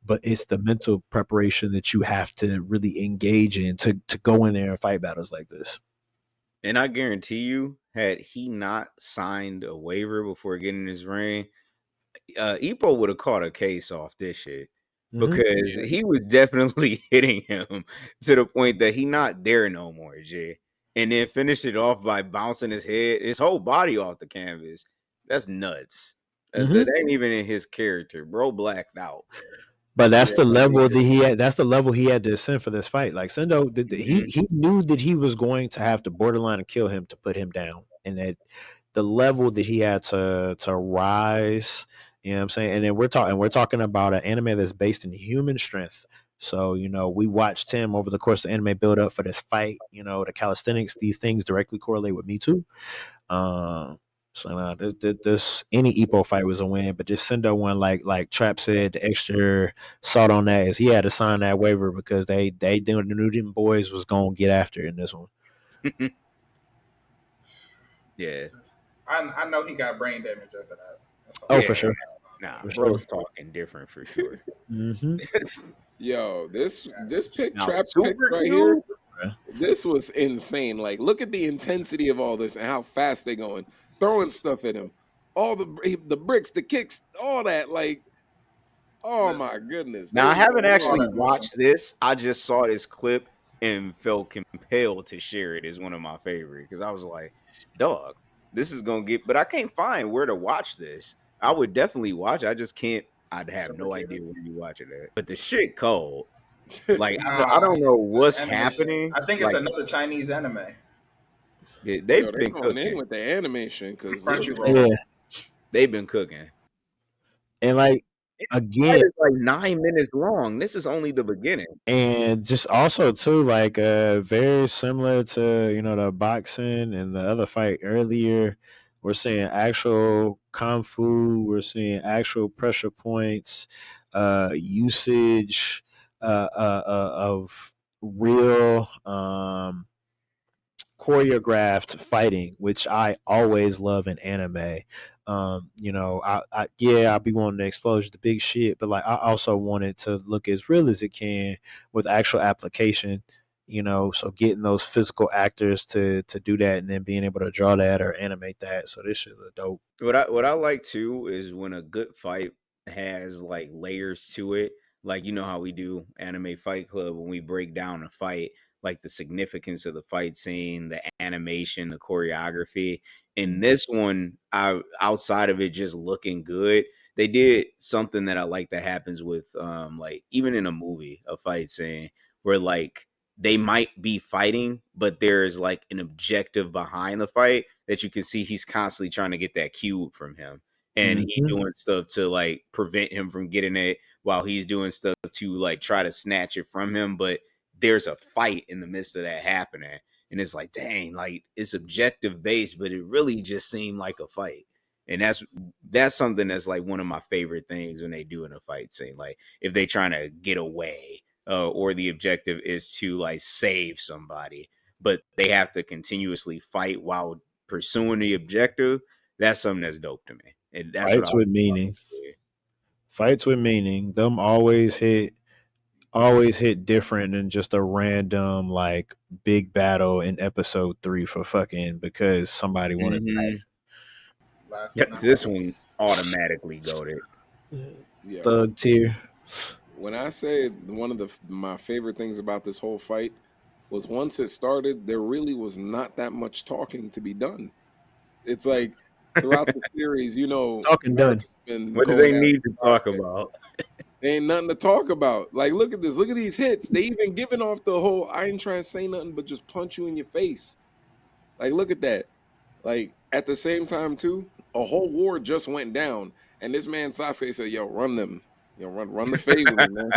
Speaker 4: but it's the mental preparation that you have to really engage in to go in there and fight battles like this.
Speaker 3: and I guarantee you, had he not signed a waiver before getting in his ring, Epo would have caught a case off this shit
Speaker 4: Mm-hmm.
Speaker 3: because he was definitely hitting him to the point that he not there no more, G. And then finished it off by bouncing his whole body off the canvas. That's nuts.
Speaker 4: Mm-hmm.
Speaker 3: That ain't even in his character, bro. Blacked out.
Speaker 4: But that's
Speaker 3: Yeah,
Speaker 4: the level that he had. That's the level he had to ascend for this fight. Like Sendo,
Speaker 3: mhm.
Speaker 4: he knew that he was going to have to borderline and kill him to put him down, and that the level that he had to rise. You know what I'm saying? And then we're talking about an anime that's based in human strength. So you know, we watched him over the course of the anime build up for this fight. You know, the calisthenics, these things directly correlate with me too. Um, so this any Epo fight was a win, but this Sendo one, like Trap said, the extra salt on that is he had to sign that waiver because they knew them boys was gonna get after in this one.
Speaker 3: Yeah,
Speaker 1: I know he got brain damage after that. That's all
Speaker 4: Oh,
Speaker 1: I
Speaker 4: for
Speaker 3: yeah.
Speaker 1: know.
Speaker 4: sure,
Speaker 3: Nah,
Speaker 4: for sure.
Speaker 3: bro's talking different for sure.
Speaker 4: Hmm.
Speaker 2: Yo, this pick,
Speaker 3: Now,
Speaker 2: Trap's pick
Speaker 3: Super
Speaker 2: right here,
Speaker 3: Q.
Speaker 2: this was insane. Like, look at the intensity of all this and how fast they going, throwing stuff at him, all the bricks, the kicks, all that. Like, oh
Speaker 1: Listen,
Speaker 2: my goodness,
Speaker 3: Now, I
Speaker 2: they
Speaker 3: haven't
Speaker 1: all
Speaker 3: actually
Speaker 1: that motion.
Speaker 3: watched this. I just saw this clip, and felt compelled to share it as one of my favorite because I was like, dog, this is gonna get, but I can't find where to watch this. I would definitely watch. I just can't. I'd have
Speaker 1: Super
Speaker 3: no
Speaker 1: cute.
Speaker 3: idea where you watch it at. But the shit cold. Like I
Speaker 1: Nah,
Speaker 3: don't know what's
Speaker 1: animations.
Speaker 3: happening.
Speaker 1: I think it's
Speaker 3: Like
Speaker 1: another Chinese anime.
Speaker 3: they've
Speaker 2: Yo, they
Speaker 3: been
Speaker 2: going in
Speaker 3: cooking.
Speaker 2: with the animation because they be
Speaker 1: Crunchyroll.
Speaker 4: Yeah,
Speaker 3: They've been cooking.
Speaker 4: and like
Speaker 3: That
Speaker 4: again,
Speaker 3: is like 9 minutes long. This is only the beginning.
Speaker 4: and just also too, like very similar to the boxing and the other fight earlier. We're seeing actual kung fu. We're seeing actual pressure points, usage of real choreographed fighting, which I always love in anime. I'll be wanting to expose the big shit, but like I also want it to look as real as it can with actual application. So getting those physical actors to do that and then being able to draw that or animate that. So this shit look dope.
Speaker 3: What I like too is when a good fight has like layers to it. Like you know how we do anime fight club when we break down a fight, like the significance of the fight scene, the animation, the choreography. In this one, I outside of it just looking good, they did something that I like that happens with like even in a movie, a fight scene where like they might be fighting, but there's like an objective behind the fight that you can see he's constantly trying to get that cube from him. And he
Speaker 4: Mhm.
Speaker 3: doing stuff to like prevent him from getting it while he's doing stuff to like try to snatch it from him. But there's a fight in the midst of that happening. And it's like, dang, like it's objective based, but it really just seemed like a fight. And that's something that's like one of my favorite things when they do in a fight scene. Like if they trying to get away, or the objective is to like save somebody, but they have to continuously fight while pursuing the objective. That's something that's dope to me, and that's what I
Speaker 4: Fights with meaning. Fights with meaning. Them always hit different than just a random like big battle in episode 3 for fucking because somebody wanted
Speaker 3: mm-hmm.
Speaker 1: Last
Speaker 3: Yeah,
Speaker 1: but not
Speaker 3: this one
Speaker 1: least.
Speaker 3: automatically goaded.
Speaker 2: yeah.
Speaker 4: thug tier.
Speaker 2: When I say one of my favorite things about this whole fight was once it started, there really was not that much talking to be done. It's like throughout the series,
Speaker 4: Talking done.
Speaker 2: Naruto's been
Speaker 3: What do they
Speaker 2: going at
Speaker 3: need to talk
Speaker 2: Sasuke.
Speaker 3: about?
Speaker 2: There ain't nothing to talk about. Like, look at this. Look at these hits. They even giving off the whole I ain't trying to say nothing but just punch you in your face. Like, look at that. Like, at the same time, too, a whole war just went down. And this man Sasuke said, yo, run them. Run the fade with me, man.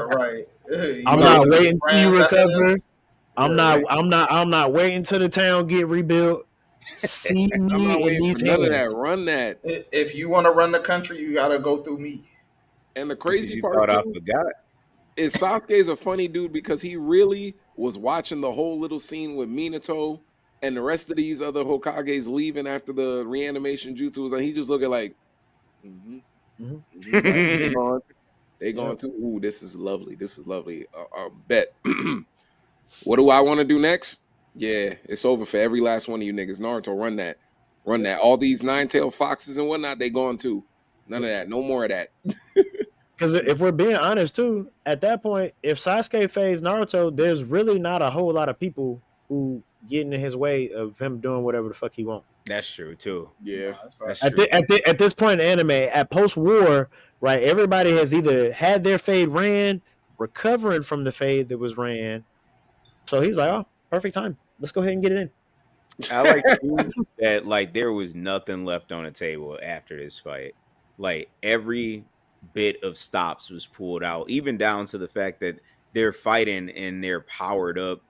Speaker 1: Right.
Speaker 4: I'm
Speaker 1: You
Speaker 2: Run
Speaker 1: want
Speaker 4: not
Speaker 1: to
Speaker 2: them.
Speaker 1: be
Speaker 4: waiting till you
Speaker 1: friends after
Speaker 4: recover.
Speaker 1: this?
Speaker 4: I'm
Speaker 1: Yeah.
Speaker 4: not I'm not waiting till the town get rebuilt. See
Speaker 2: I'm not
Speaker 4: me in
Speaker 2: waiting for
Speaker 4: these
Speaker 2: none of that.
Speaker 4: hands.
Speaker 2: Run that.
Speaker 1: If you want to run the country, you got to go through me.
Speaker 2: And the
Speaker 3: Because
Speaker 2: crazy
Speaker 3: you
Speaker 2: part,
Speaker 3: thought I
Speaker 2: too,
Speaker 3: forgot.
Speaker 2: is Sasuke's a funny dude because he really was watching the whole little scene with Minato and the rest of these other Hokages leaving after the reanimation jutsu. And he just looking like, mm-hmm,
Speaker 4: Mhm.
Speaker 2: like they gone. They
Speaker 4: Yep.
Speaker 2: going to, ooh, this is lovely. This is lovely. Bet. What do I want to do next? Yeah, it's over for every last one of you niggas. Naruto, run that. Run that. All these nine-tailed foxes and whatnot, they gone too. None of that. No more of that.
Speaker 4: Because if we're being honest too, at that point, if Sasuke fades Naruto, there's really not a whole lot of people who get in his way of him doing whatever the fuck he wants.
Speaker 3: That's true too.
Speaker 2: Yeah.
Speaker 1: That's
Speaker 3: That's
Speaker 1: facts.
Speaker 4: At
Speaker 3: true.
Speaker 4: at this point in anime, at post war, right, everybody has either had their fade ran, recovering from the fade that was ran. So he's like, oh, perfect time. Let's go ahead and get it in.
Speaker 3: I like too that like there was nothing left on the table after this fight. Like every bit of stops was pulled out, even down to the fact that they're fighting in their powered up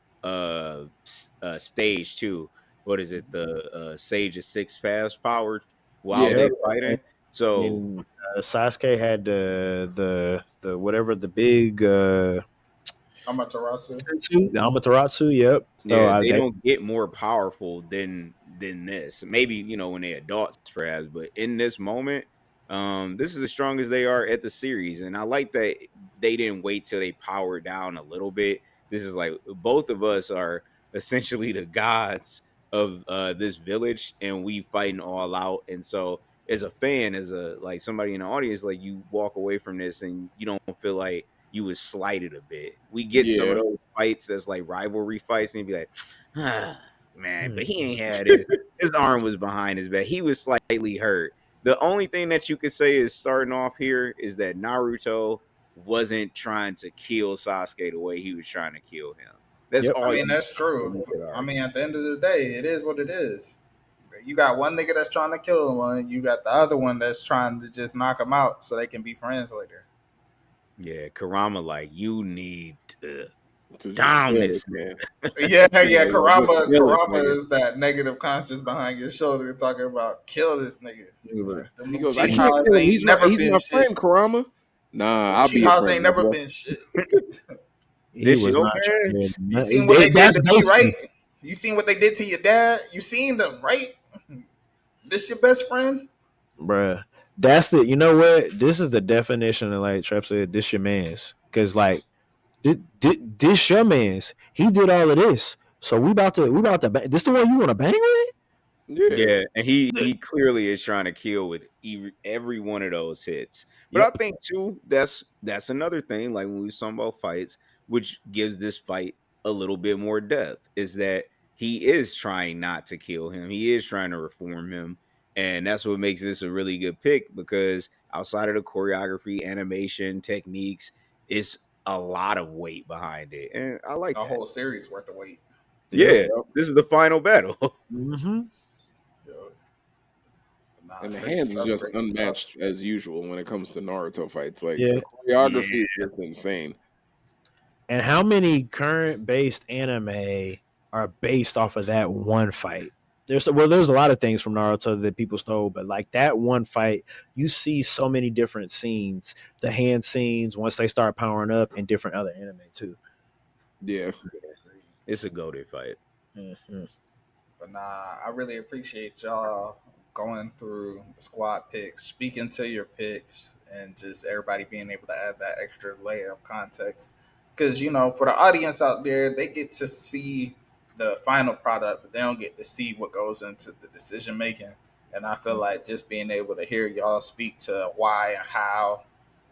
Speaker 3: stage too. What is it? The Sage of Six Paths powered while
Speaker 2: Yeah,
Speaker 3: they're
Speaker 4: Yep.
Speaker 3: fighting. So
Speaker 4: And Sasuke had the whatever the big
Speaker 1: Amaterasu.
Speaker 4: the Amaterasu. Yep. So
Speaker 3: yeah, they
Speaker 4: they
Speaker 3: don't get more powerful than this. Maybe when they adults, perhaps, but in this moment, this is as strong as they are at the series, and I like that they didn't wait till they powered down a little bit. This is like both of us are essentially the gods of this village, and we fighting all out. And so, as a fan, as a like somebody in the audience, like you walk away from this and you don't feel like you was slighted a bit. We get some
Speaker 2: Yeah.
Speaker 3: of those fights that's like rivalry fights, and you be like, ah, man, but
Speaker 4: Hmm.
Speaker 3: he ain't had his arm was behind his back. He was slightly hurt. The only thing that you could say is starting off here is that Naruto wasn't trying to kill Sasuke the way he was trying to kill him. That's
Speaker 4: Yep.
Speaker 1: I
Speaker 3: all
Speaker 1: mean,
Speaker 3: you
Speaker 1: that's true.
Speaker 3: could
Speaker 1: I
Speaker 3: argue.
Speaker 1: mean, at the end of the day, it is what it is. You got one nigga that's trying to kill one. You got the other one that's trying to just knock him out so they can be friends later.
Speaker 3: Yeah, Karama, like you need to
Speaker 2: To just
Speaker 3: down
Speaker 2: kill
Speaker 3: this
Speaker 2: this man.
Speaker 1: Yeah,
Speaker 2: Yeah,
Speaker 1: yeah.
Speaker 2: just
Speaker 1: Karama,
Speaker 2: kill this
Speaker 1: Karama
Speaker 2: nigga.
Speaker 1: is that negative conscience behind your shoulder talking about kill this nigga.
Speaker 3: nigga.
Speaker 1: Them
Speaker 2: He goes, I can't
Speaker 1: Uchihas
Speaker 2: kill him.
Speaker 1: ain't never
Speaker 2: He's
Speaker 1: been
Speaker 2: my
Speaker 1: shit.
Speaker 2: friend, Karama. Nah, I'll be your
Speaker 1: Uchihas ain't
Speaker 2: friend,
Speaker 1: never
Speaker 2: bro.
Speaker 1: been shit.
Speaker 4: He
Speaker 3: This
Speaker 4: was
Speaker 3: your
Speaker 4: not trying
Speaker 3: man's?
Speaker 1: You
Speaker 4: to.
Speaker 1: seen what they did
Speaker 4: That's
Speaker 1: to me,
Speaker 4: basically,
Speaker 1: right? You seen what they did to your dad? You seen them, right? This your best friend?
Speaker 4: bruh. That's the. You know what? This is the definition of like Trap said. This your man's because like this your man's. He did all of this. So we about to. This the one you want to bang with?
Speaker 2: Yeah.
Speaker 3: Yeah, and he clearly is trying to kill with every one of those hits. But I
Speaker 4: Yep.
Speaker 3: think too that's another thing. Like when we was talking about fights, which gives this fight a little bit more depth, is that he is trying not to kill him. He is trying to reform him, and that's what makes this a really good pick because outside of the choreography, animation, techniques, it's a lot of weight behind it, and I like
Speaker 1: A
Speaker 3: that.
Speaker 1: whole series worth of weight.
Speaker 4: Yep.
Speaker 3: Yeah, this is the final battle.
Speaker 4: Mm-hmm.
Speaker 1: Yo, nah,
Speaker 2: And the
Speaker 1: great
Speaker 2: hands is
Speaker 1: stuff.
Speaker 2: just
Speaker 1: Great stuff.
Speaker 2: unmatched as usual when it comes to Naruto fights. Like
Speaker 4: Yeah.
Speaker 2: the choreography
Speaker 3: Yeah.
Speaker 2: is just insane.
Speaker 4: And how many current based anime are based off of that one fight? There's a lot of things from Naruto that people stole, but like that one fight, you see so many different scenes, the hand scenes once they start powering up, and different other anime too.
Speaker 2: Yeah.
Speaker 3: It's a goated fight.
Speaker 4: Mm-hmm.
Speaker 1: But nah, I really appreciate y'all going through the squad picks, speaking to your picks, and just everybody being able to add that extra layer of context. Because, for the audience out there, they get to see the final product, but they don't get to see what goes into the decision making. And I feel like just being able to hear y'all speak to why and how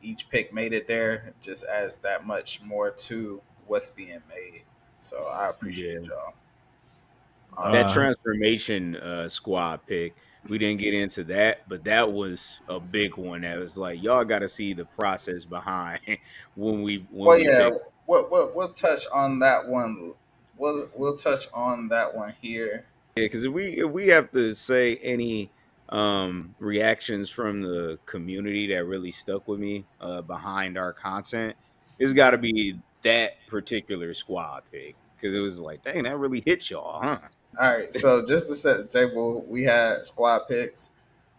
Speaker 1: each pick made it there just adds that much more to what's being made. So I appreciate
Speaker 3: Yeah.
Speaker 1: y'all.
Speaker 3: That
Speaker 4: Uh,
Speaker 3: transformation squad pick, we didn't get into that, but that was a big one. That was like y'all got to see the process behind when
Speaker 1: Well,
Speaker 3: we
Speaker 1: yeah,
Speaker 3: pick.
Speaker 1: we'll touch on that one. We'll touch on that one here.
Speaker 3: Yeah, because if we have to say any reactions from the community that really stuck with me behind our content, it's got to be that particular squad pick because it was like, dang, that really hit y'all, huh?
Speaker 1: All right, so just to set the table, we had squad picks.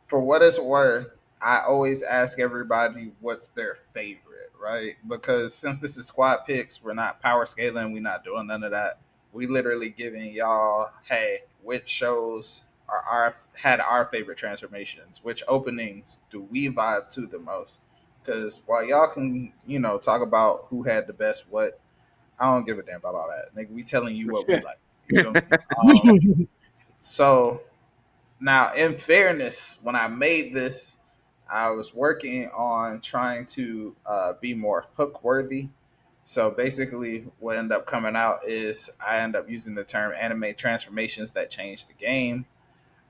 Speaker 1: For what it's worth, I always ask everybody what's their favorite, right? Because since this is squad picks, we're not power scaling, we're not doing none of that. We literally giving y'all, hey, which shows are had our favorite transformations? Which openings do we vibe to the most? Because while y'all can, talk about who had the best what, I don't give a damn about all that. Nigga, we telling you what we like. You feel me? So now, in fairness, when I made this, I was working on trying to be more hook worthy. So basically, what ended up coming out is I end up using the term anime transformations that change the game.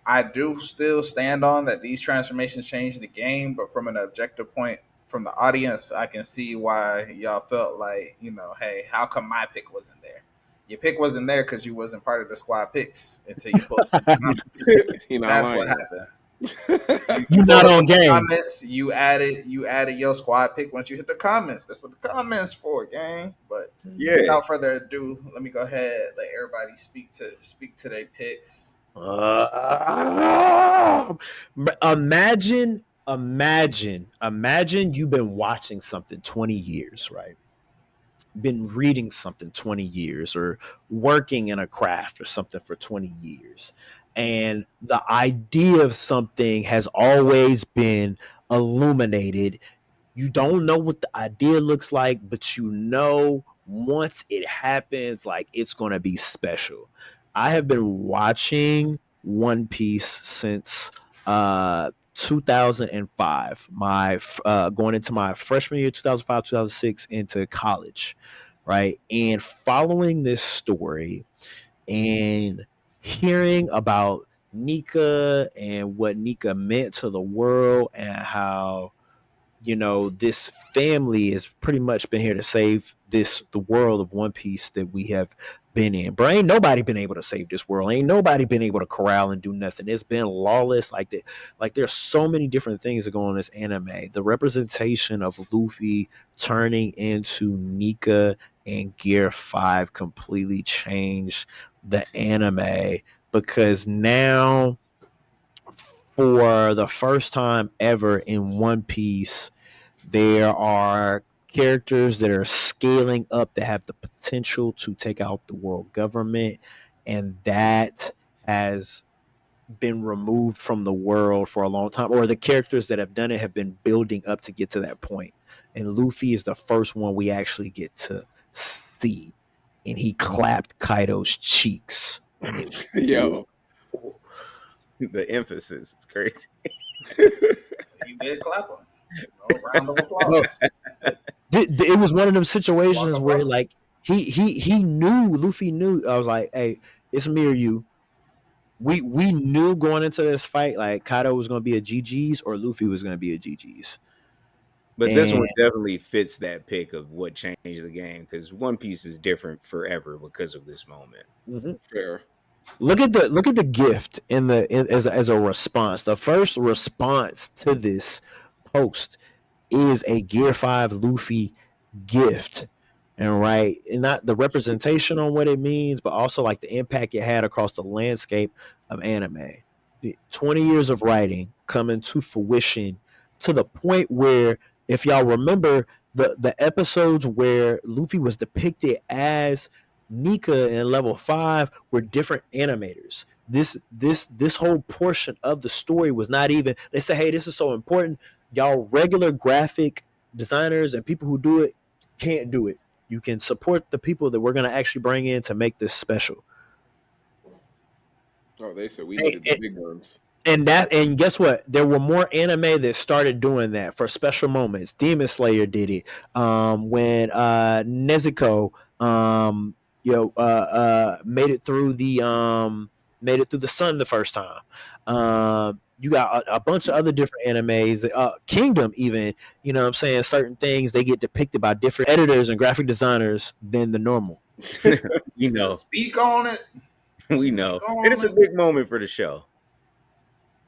Speaker 1: I do still stand on that these transformations change the game, but from an objective point from the audience, I can see why y'all felt like, hey, how come my pick wasn't there? Your pick wasn't there because you wasn't part of the squad picks until you pulled up in the comments.
Speaker 2: He not
Speaker 1: That's what
Speaker 2: lying.
Speaker 1: happened. You
Speaker 4: you
Speaker 1: pulled
Speaker 4: not
Speaker 1: up
Speaker 4: on
Speaker 1: in the
Speaker 4: game.
Speaker 1: comments. You added your squad pick once you hit the comments. That's what the comments for, gang. But
Speaker 3: Yeah,
Speaker 1: without further ado, let me go ahead let everybody speak to their picks.
Speaker 4: Imagine you've been watching something 20 years, right? Been reading something 20 years or working in a craft or something for 20 years. And the idea of something has always been illuminated. You don't know what the idea looks like, but once it happens, like it's going to be special. I have been watching One Piece since 2005. My going into my freshman year, 2005, 2006, into college, right? And following this story and hearing about Nika and what Nika meant to the world and how this family has pretty much been here to save the world of One Piece that we have been in. But ain't nobody been able to save this world. Ain't nobody been able to corral and do nothing. It's been lawless like that. Like there's so many different things that go on in this anime. The representation of Luffy turning into Nika and Gear 5 completely changed the anime because now for the first time ever in One Piece, there are characters that are scaling up that have the potential to take out the world government, and that has been removed from the world for a long time, or the characters that have done it have been building up to get to that point. And Luffy is the first one we actually get to see, and he clapped Kaido's cheeks, and it
Speaker 2: Yo.
Speaker 3: The emphasis is crazy.
Speaker 1: You did clap him. Round of applause.
Speaker 4: It was one of them situations where like he knew, Luffy knew. I was like, hey, it's me or you. We knew going into this fight like Kaido was going to be a GG's or Luffy was going to be a GG's.
Speaker 3: But this one definitely fits that pick of what changed the game because One Piece is different forever because of this moment.
Speaker 4: Mm-hmm.
Speaker 2: Fair.
Speaker 4: Look at the gift as a response. The first response to this post is a Gear 5 Luffy gift. And right, and not the representation on what it means, but also like the impact it had across the landscape of anime. 20 years of writing coming to fruition to the point where, if y'all remember, the episodes where Luffy was depicted as Nika in level 5 were different animators. This whole portion of the story was not even. They say, hey, this is so important. Y'all regular graphic designers and people who do it can't do it. You can support the people that we're going to actually bring in to make this special.
Speaker 2: Oh, they said we needed the big ones.
Speaker 4: And guess what? There were more anime that started doing that for special moments. Demon Slayer did it. When Nezuko made it through the sun the first time. You got a bunch of other different animes. Kingdom, even, you know what I'm saying, certain things they get depicted by different editors and graphic designers than the normal.
Speaker 3: You know,
Speaker 1: speak on it.
Speaker 3: We know, and it's a big moment for the show,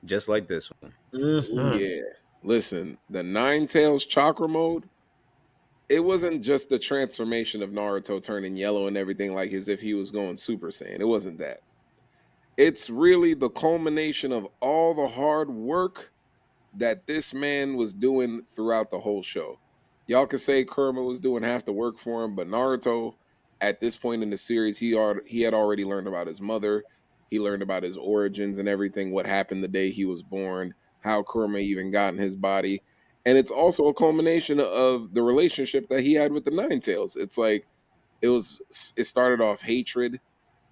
Speaker 3: just like this one.
Speaker 2: Mm-hmm. Yeah, listen, the Nine Tails chakra mode. It wasn't just the transformation of Naruto turning yellow and everything like as if he was going Super Saiyan. It wasn't that. It's really the culmination of all the hard work that this man was doing throughout the whole show. Y'all could say Kurama was doing half the work for him, but Naruto, at this point in the series, he had already learned about his mother. He learned about his origins and everything, what happened the day he was born, how Kurama even got in his body. And it's also a culmination of the relationship that he had with the Nine Tails. It's like it started off hatred.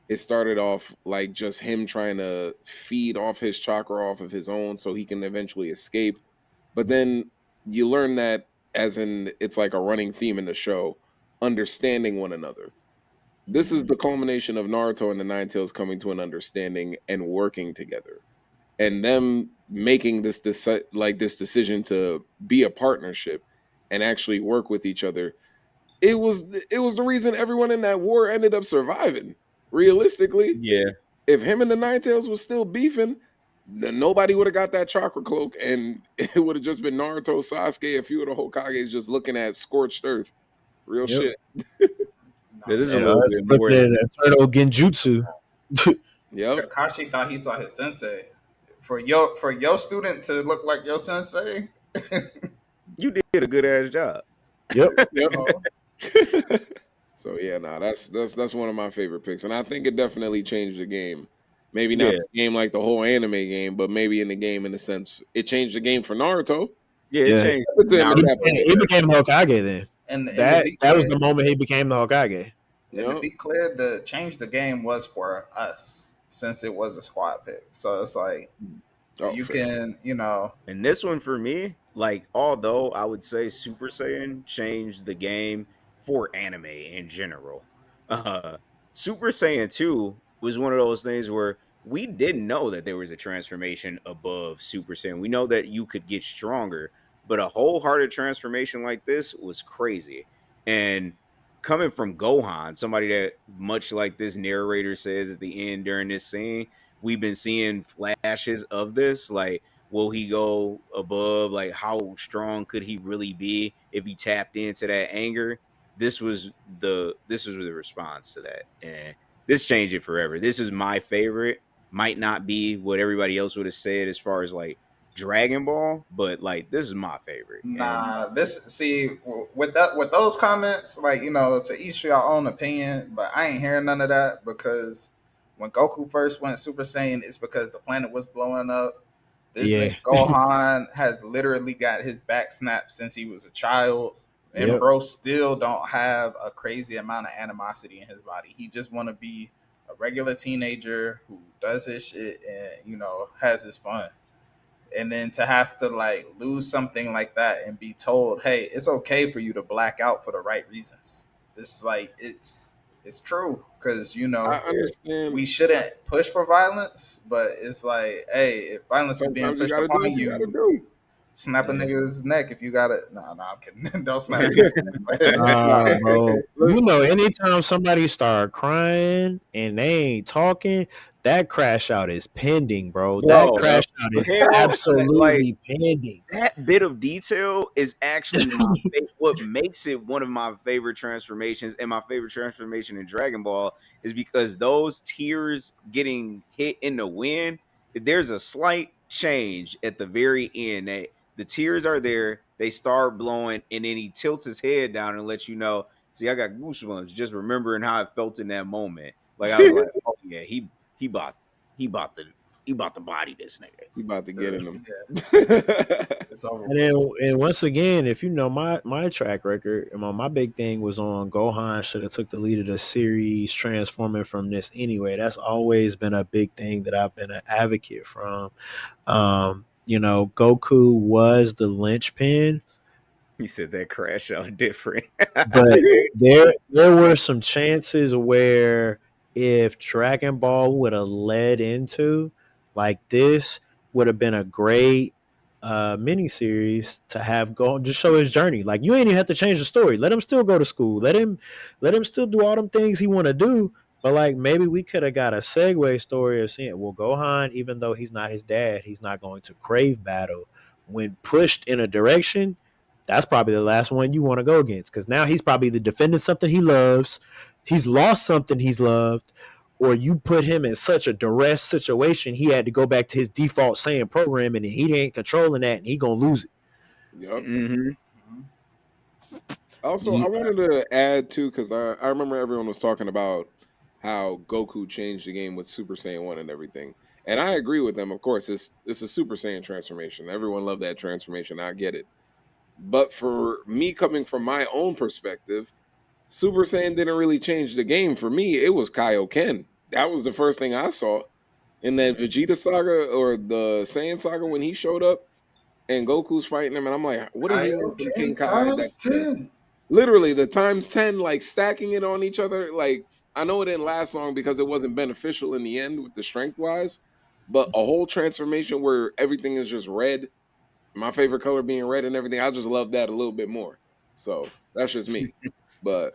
Speaker 2: It started off like just him trying to feed off his chakra off of his own so he can eventually escape. But then you learn that, as in, it's like a running theme in the show, understanding one another. This is the culmination of Naruto and the Nine Tails coming to an understanding and working together. And them making this decision to be a partnership and actually work with each other. It was the reason everyone in that war ended up surviving. Realistically,
Speaker 3: yeah.
Speaker 2: If him and the Nine Tails was still beefing, then nobody would have got that chakra cloak, and it would have just been Naruto, Sasuke, a few of the Hokages just looking at scorched earth. Real shit.
Speaker 3: This is a little bit more
Speaker 4: than Eternal Genjutsu.
Speaker 2: Yep.
Speaker 1: Kakashi thought he saw his sensei. For your student to look like your sensei,
Speaker 3: you did a good ass job.
Speaker 2: Yep. So yeah, that's one of my favorite picks, and I think it definitely changed the game. Maybe not the game like the whole anime game, but maybe in the game in the sense it changed the game for Naruto.
Speaker 3: Yeah, it changed.
Speaker 4: He became the Hokage then.
Speaker 1: And
Speaker 4: that was the moment he became the Hokage.
Speaker 1: And to be clear, the game was for us since it was a squad pick. So it's like
Speaker 2: Oh,
Speaker 1: You
Speaker 2: for sure.
Speaker 1: can, you know,
Speaker 3: And this one for me, like, although I would say Super Saiyan changed the game for anime in general, uh, Super Saiyan 2 was one of those things where we didn't know that there was a transformation above Super Saiyan. We know that you could get stronger, but a wholehearted transformation like this was crazy. And coming from Gohan, somebody that, much like this narrator says at the end during this scene, we've been seeing flashes of this. Like, will he go above? Like, how strong could he really be if he tapped into that anger? This was the response to that, and this changed it forever. This is my favorite. Might not be what everybody else would have said as far as like Dragon Ball, but like this is my favorite. And
Speaker 1: nah, this see with that with those comments, like you know, to each your own opinion. But I ain't hearing none of that because when Goku first went Super Saiyan, it's because the planet was blowing up. This
Speaker 4: Yeah.
Speaker 1: nigga Gohan has literally got his back snapped since he was a child, and
Speaker 4: Yep.
Speaker 1: bro still don't have a crazy amount of animosity in his body. He just want to be a regular teenager who does his shit and you know has his fun, and then to have to like lose something like that and be told, "Hey, it's okay for you to black out for the right reasons." It's like it's true because you
Speaker 2: I
Speaker 1: know
Speaker 2: understand.
Speaker 1: we shouldn't push for violence, but it's like, hey, if violence is being
Speaker 2: Sometimes you
Speaker 1: pushed
Speaker 2: got to do
Speaker 1: upon
Speaker 2: what you got to
Speaker 1: you,
Speaker 2: do.
Speaker 1: snap a
Speaker 3: yeah.
Speaker 1: nigga's neck if you got it. No, no, I'm kidding. Don't snap niggas' neck.
Speaker 2: Nah,
Speaker 4: Bro.
Speaker 2: look,
Speaker 4: You know, anytime somebody start crying and they ain't talking, that crash out is pending, bro. That
Speaker 3: Bro,
Speaker 2: yep.
Speaker 4: crash out is
Speaker 3: hell, like
Speaker 4: absolutely pending.
Speaker 3: that bit of detail is actually what makes it one of my favorite transformations, and my favorite transformation in Dragon Ball is because those tears getting hit in the wind, there's a slight change at the very end. The tears are there, they start blowing, and then he tilts his head down and lets you know. See, I got goosebumps just remembering how I felt in that moment. Like I was like, oh yeah, he bought he bought the he bought the body this nigga.
Speaker 2: You about to get in them.
Speaker 1: Yeah, it's over
Speaker 4: And
Speaker 1: with.
Speaker 4: then, and once again, if you know my track record, my big thing was on Gohan should have took the lead of the series, transforming from this anyway. That's always been a big thing that I've been an advocate from. You know, Goku was the linchpin,
Speaker 3: He said that crash out different.
Speaker 4: but there were some chances where if Dragon Ball would have led into like this, would have been a great miniseries to have go just show his journey. Like you ain't even have to change the story. Let him still go to school. Let him still do all them things he want to do. But like maybe we could have got a segue story of seeing well Gohan, even though he's not his dad, he's not going to crave battle. When pushed in a direction, that's probably the last one you want to go against because now he's probably the defending something he loves. He's lost something he's loved, or you put him in such a duress situation, he had to go back to his default Saiyan programming and he ain't controlling that and he gonna lose it.
Speaker 2: Yep.
Speaker 3: hmm
Speaker 1: Mhm.
Speaker 2: Also, I
Speaker 4: Ye-
Speaker 2: wanted to add too because I remember everyone was talking about how Goku changed the game with Super Saiyan 1 and everything. And I agree with them. Of course, it's a Super Saiyan transformation. Everyone loved that transformation. I get it. But for me, coming from my own perspective, Super Saiyan didn't really change the game. For me, it was Kaioken. That was the first thing I saw in that Vegeta saga or the Saiyan saga when he showed up and Goku's fighting him. And I'm like, what did he learn from King
Speaker 1: Kaioken
Speaker 2: Kai
Speaker 1: times
Speaker 2: that can
Speaker 1: 10.
Speaker 2: literally the times 10, like stacking it on each other? Like, I know it didn't last long because it wasn't beneficial in the end with the strength wise, but a whole transformation where everything is just red, my favorite color being red and everything, I just love that a little bit more. So that's just me. But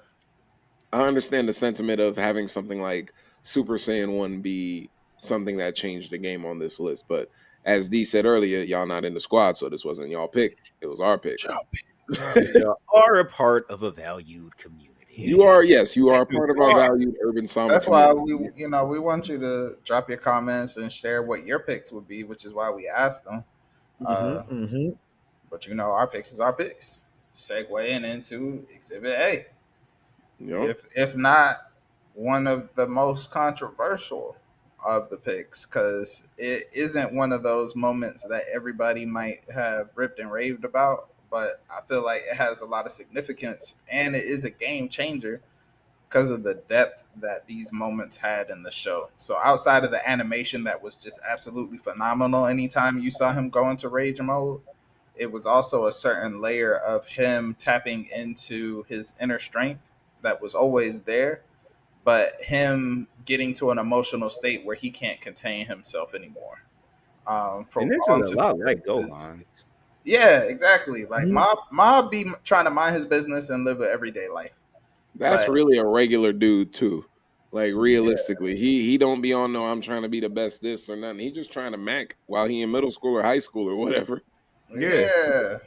Speaker 2: I understand the sentiment of having something like Super Saiyan 1 be something that changed the game on this list. But as D said earlier, y'all not in the squad, so this wasn't y'all pick. It was our pick.
Speaker 3: But y'all are a part of a valued community.
Speaker 2: You are, yes, you are part of our
Speaker 1: Well,
Speaker 2: valued urban Sama
Speaker 1: that's why
Speaker 2: community.
Speaker 1: we, you know, we want you to drop your comments and share what your picks would be, which is why we asked them. Uh,
Speaker 4: Mm-hmm.
Speaker 1: but you know, our picks is our picks. Segueing into Exhibit A.
Speaker 2: Yep.
Speaker 1: If not one of the most controversial of the picks, because it isn't one of those moments that everybody might have ripped and raved about, but I feel like it has a lot of significance and it is a game changer because of the depth that these moments had in the show. So outside of the animation that was just absolutely phenomenal anytime you saw him go into rage mode, it was also a certain layer of him tapping into his inner strength that was always there, but him getting to an emotional state where he can't contain himself anymore. For
Speaker 3: And this is
Speaker 1: all
Speaker 3: a
Speaker 1: intents
Speaker 3: lot
Speaker 1: and
Speaker 3: like
Speaker 1: purposes.
Speaker 3: Gohan.
Speaker 1: Yeah, exactly. Like
Speaker 4: Mhm.
Speaker 1: Mob be trying to mind his business and live an everyday life,
Speaker 2: That's
Speaker 1: but
Speaker 2: really a regular dude too. Like
Speaker 1: yeah,
Speaker 2: realistically, he don't be on no I'm trying to be the best this or nothing. He just trying to mac while he in middle school or high school or whatever.
Speaker 3: Yeah,
Speaker 1: yeah.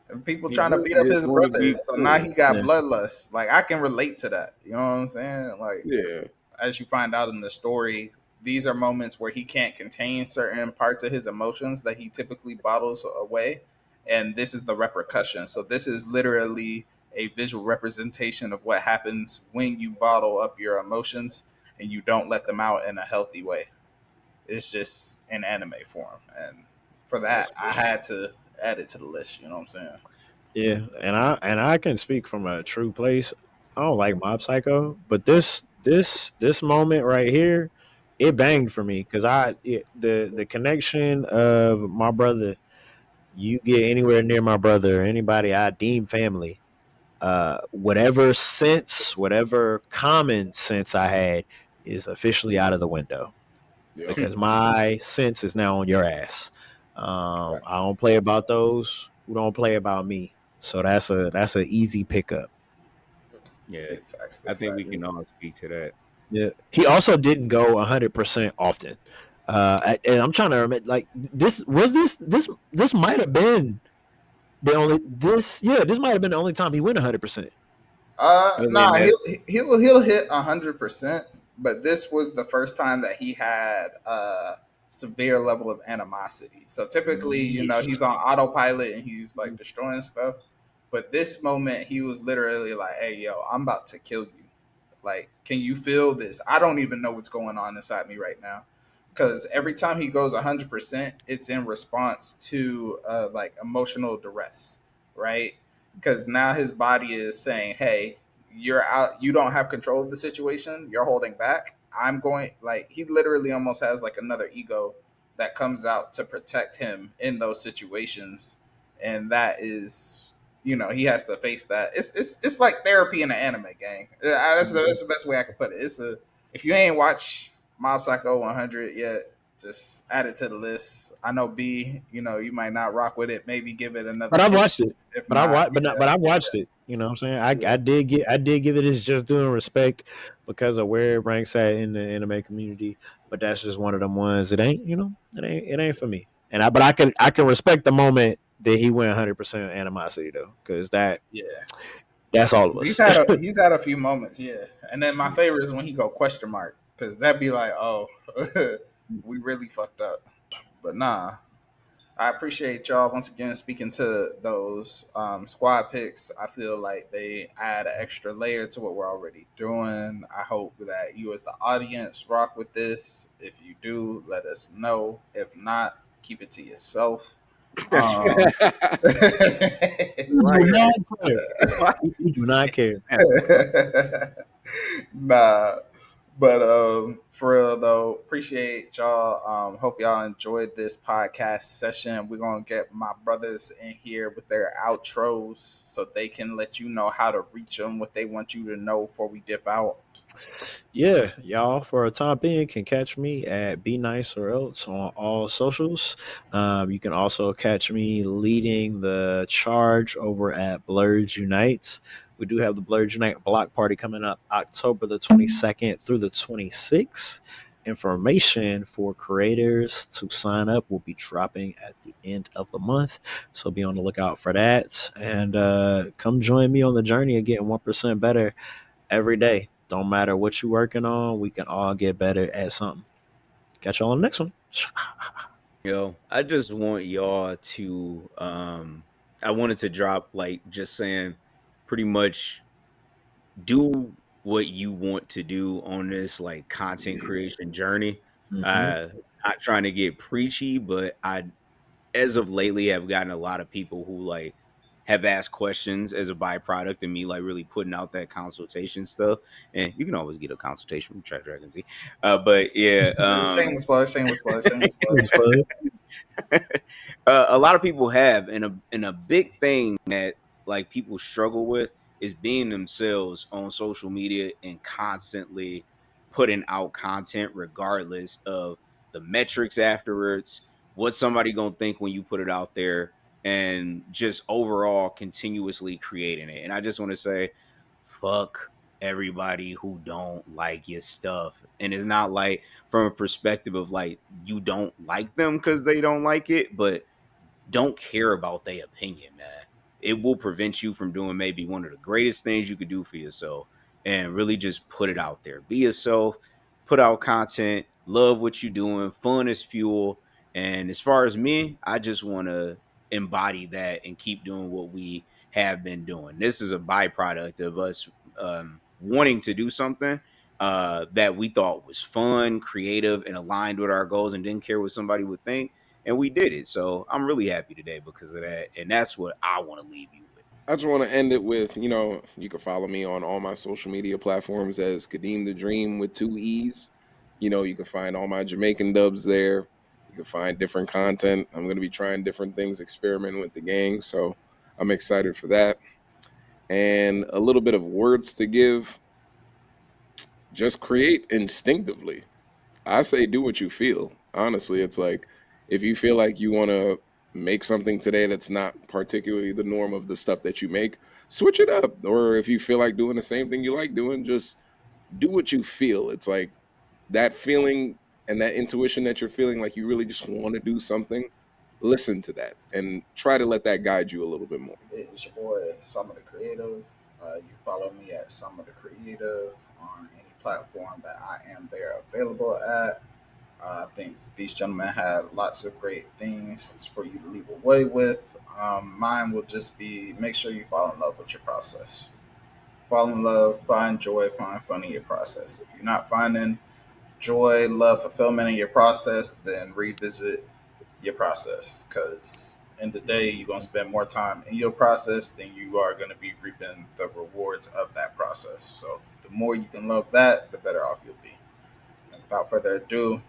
Speaker 1: And people
Speaker 3: he
Speaker 1: trying to
Speaker 3: really
Speaker 1: beat up
Speaker 3: just
Speaker 1: his
Speaker 3: want to be
Speaker 1: brothers, so now
Speaker 3: cool.
Speaker 1: he got
Speaker 4: Yeah.
Speaker 1: bloodlust. Like I can relate to that. You know what I'm saying? Like
Speaker 2: Yeah.
Speaker 1: as you find out in the story, these are moments where he can't contain certain parts of his emotions that he typically bottles away. And this is the repercussion. So, this is literally a visual representation of what happens when you bottle up your emotions and you don't let them out in a healthy way. It's just in anime form. And for
Speaker 2: That's
Speaker 1: that, I
Speaker 2: crazy.
Speaker 1: had to add it to the list. You know what I'm saying?
Speaker 4: Yeah, and I can speak from a true place. I don't like Mob Psycho, but this moment right here, it banged for me because the connection of my brother. You get anywhere near my brother or anybody I deem family, whatever sense, whatever common sense I had is officially out of the window
Speaker 2: Yep.
Speaker 4: because my sense is now on your ass. I
Speaker 1: Facts.
Speaker 4: don't play about those who don't play about me. So that's a easy pickup.
Speaker 3: Yeah,
Speaker 1: Big facts,
Speaker 3: I
Speaker 1: big
Speaker 3: think we can
Speaker 1: facts.
Speaker 3: all speak to that.
Speaker 4: Yeah. He also didn't go 100% often. And I'm trying to remember, like this might have been the only this yeah this might have been the only time he went 100%.
Speaker 3: Other than
Speaker 1: Nah,
Speaker 3: that,
Speaker 1: he'll hit 100%. But this was the first time that he had a severe level of animosity. So typically, he's on autopilot and he's like destroying stuff. But this moment, he was literally like, "Hey, yo, I'm about to kill you. Like, can you feel this? I don't even know what's going on inside me right now." Because every time he goes 100%, it's in response to like emotional duress, right? Because now his body is saying, "Hey, you're out. You don't have control of the situation. You're holding back. I'm going." Like he literally almost has like another ego that comes out to protect him in those situations, and that is, he has to face that. It's like therapy in an anime gang. That's the best way I can put it. It's a If you ain't watch Mob Psycho 100 yet, just add it to the list. I know B, you might not rock with it. Maybe give it another
Speaker 4: But I've watched it.
Speaker 1: chance. If
Speaker 4: But I
Speaker 1: not,
Speaker 4: watched, but not, but I've watched it. You know what I'm saying? I did give it its just doing respect because of where it ranks at in the anime community. But that's just one of them ones. It ain't for me. But I can respect the moment that he went 100% animosity though, because
Speaker 1: yeah,
Speaker 4: that's all of
Speaker 1: he's
Speaker 4: us.
Speaker 1: had a he's had a few moments. Yeah, and then my favorite is when he go question mark because that'd be like, oh, we really fucked up. But nah, I appreciate y'all once again speaking to those squad picks. I feel like they add an extra layer to what we're already doing. I hope that you, as the audience, rock with this. If you do, let us know. If not, keep it to yourself.
Speaker 3: that's
Speaker 1: Um,
Speaker 4: You do
Speaker 3: right.
Speaker 4: not care. You do not care.
Speaker 1: nah, but for real though, appreciate y'all. Hope y'all enjoyed this podcast session. We're gonna get my brothers in here with their outros so they can let you know how to reach them, what they want you to know before we dip out.
Speaker 4: Yeah, y'all, for a time being, can catch me at Be Nice or Else on all socials. You can also catch me leading the charge over at Blerdz Unite. We do have the Blerdz Unite Block Party coming up October the 22nd through the 26th. Information for creators to sign up will be dropping at the end of the month. So be on the lookout for that. And come join me on the journey of getting 1% better every day. Don't matter what you're working on, we can all get better at something. Catch y'all on the next one.
Speaker 3: Yo, I just want y'all to I wanted to drop like just saying pretty much do what you want to do on this like content creation journey.
Speaker 4: Mm-hmm.
Speaker 3: Uh Not trying to get preachy, but I as of lately have gotten a lot of people who like have asked questions as a byproduct of me like really putting out that consultation stuff. And you can always get a consultation from TrapDragonZ. But yeah,
Speaker 1: Shameless plug, shameless plug, shameless plug.
Speaker 4: Thanks, bud.
Speaker 3: a lot of people have, and a big thing that like people struggle with is being themselves on social media and constantly putting out content regardless of the metrics afterwards, what somebody gonna think when you put it out there, and just overall continuously creating it. And I just want to say, fuck everybody who don't like your stuff. And it's not like from a perspective of like you don't like them because they don't like it, but don't care about their opinion, man. It will prevent you from doing maybe one of the greatest things you could do for yourself, and really just put it out there. Be yourself, put out content, love what you're doing. Fun is fuel. And as far as me, I just want to embody that and keep doing what we have been doing. This is a byproduct of us wanting to do something that we thought was fun, creative, and aligned with our goals, and didn't care what somebody would think, and we did it. So I'm really happy today because of that, and that's what I want to leave you with.
Speaker 2: I just want to end it with, you can follow me on all my social media platforms as Kadeem The Dream with 2 E's. You can find all my Jamaican dubs there. You can find different content. I'm going to be trying different things, experimenting with the gang. So I'm excited for that. And a little bit of words to give. Just create instinctively. I say do what you feel. Honestly, it's like if you feel like you want to make something today that's not particularly the norm of the stuff that you make, switch it up. Or if you feel like doing the same thing you like doing, just do what you feel. It's like that feeling and that intuition that you're feeling like you really just want to do something. Listen to that and try to let that guide you a little bit more.
Speaker 1: It's your boy, Some of the Creative. You follow me at Some of the Creative on any platform that I am there available at. I think these gentlemen had lots of great things for you to leave away with. Mine will just be make sure you fall in love with your process. Fall in love, find joy, find fun in your process. If you're not finding joy, love, fulfillment in your process, then revisit your process because in the day you're going to spend more time in your process than you are going to be reaping the rewards of that process. So the more you can love that, the better off you'll be. And without further ado,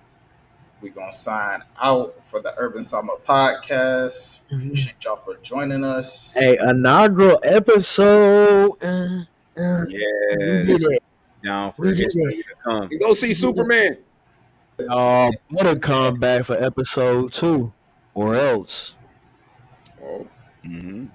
Speaker 1: we're going to sign out for the Urban Summer Podcast. Appreciate y'all for joining us.
Speaker 4: Hey, inaugural episode. We did
Speaker 3: Yes,
Speaker 4: it.
Speaker 3: down for
Speaker 4: We did
Speaker 3: history
Speaker 4: it.
Speaker 3: to come.
Speaker 2: And go see Superman.
Speaker 4: Better come back for episode 2, or else.
Speaker 2: Oh.
Speaker 3: Mm-hmm.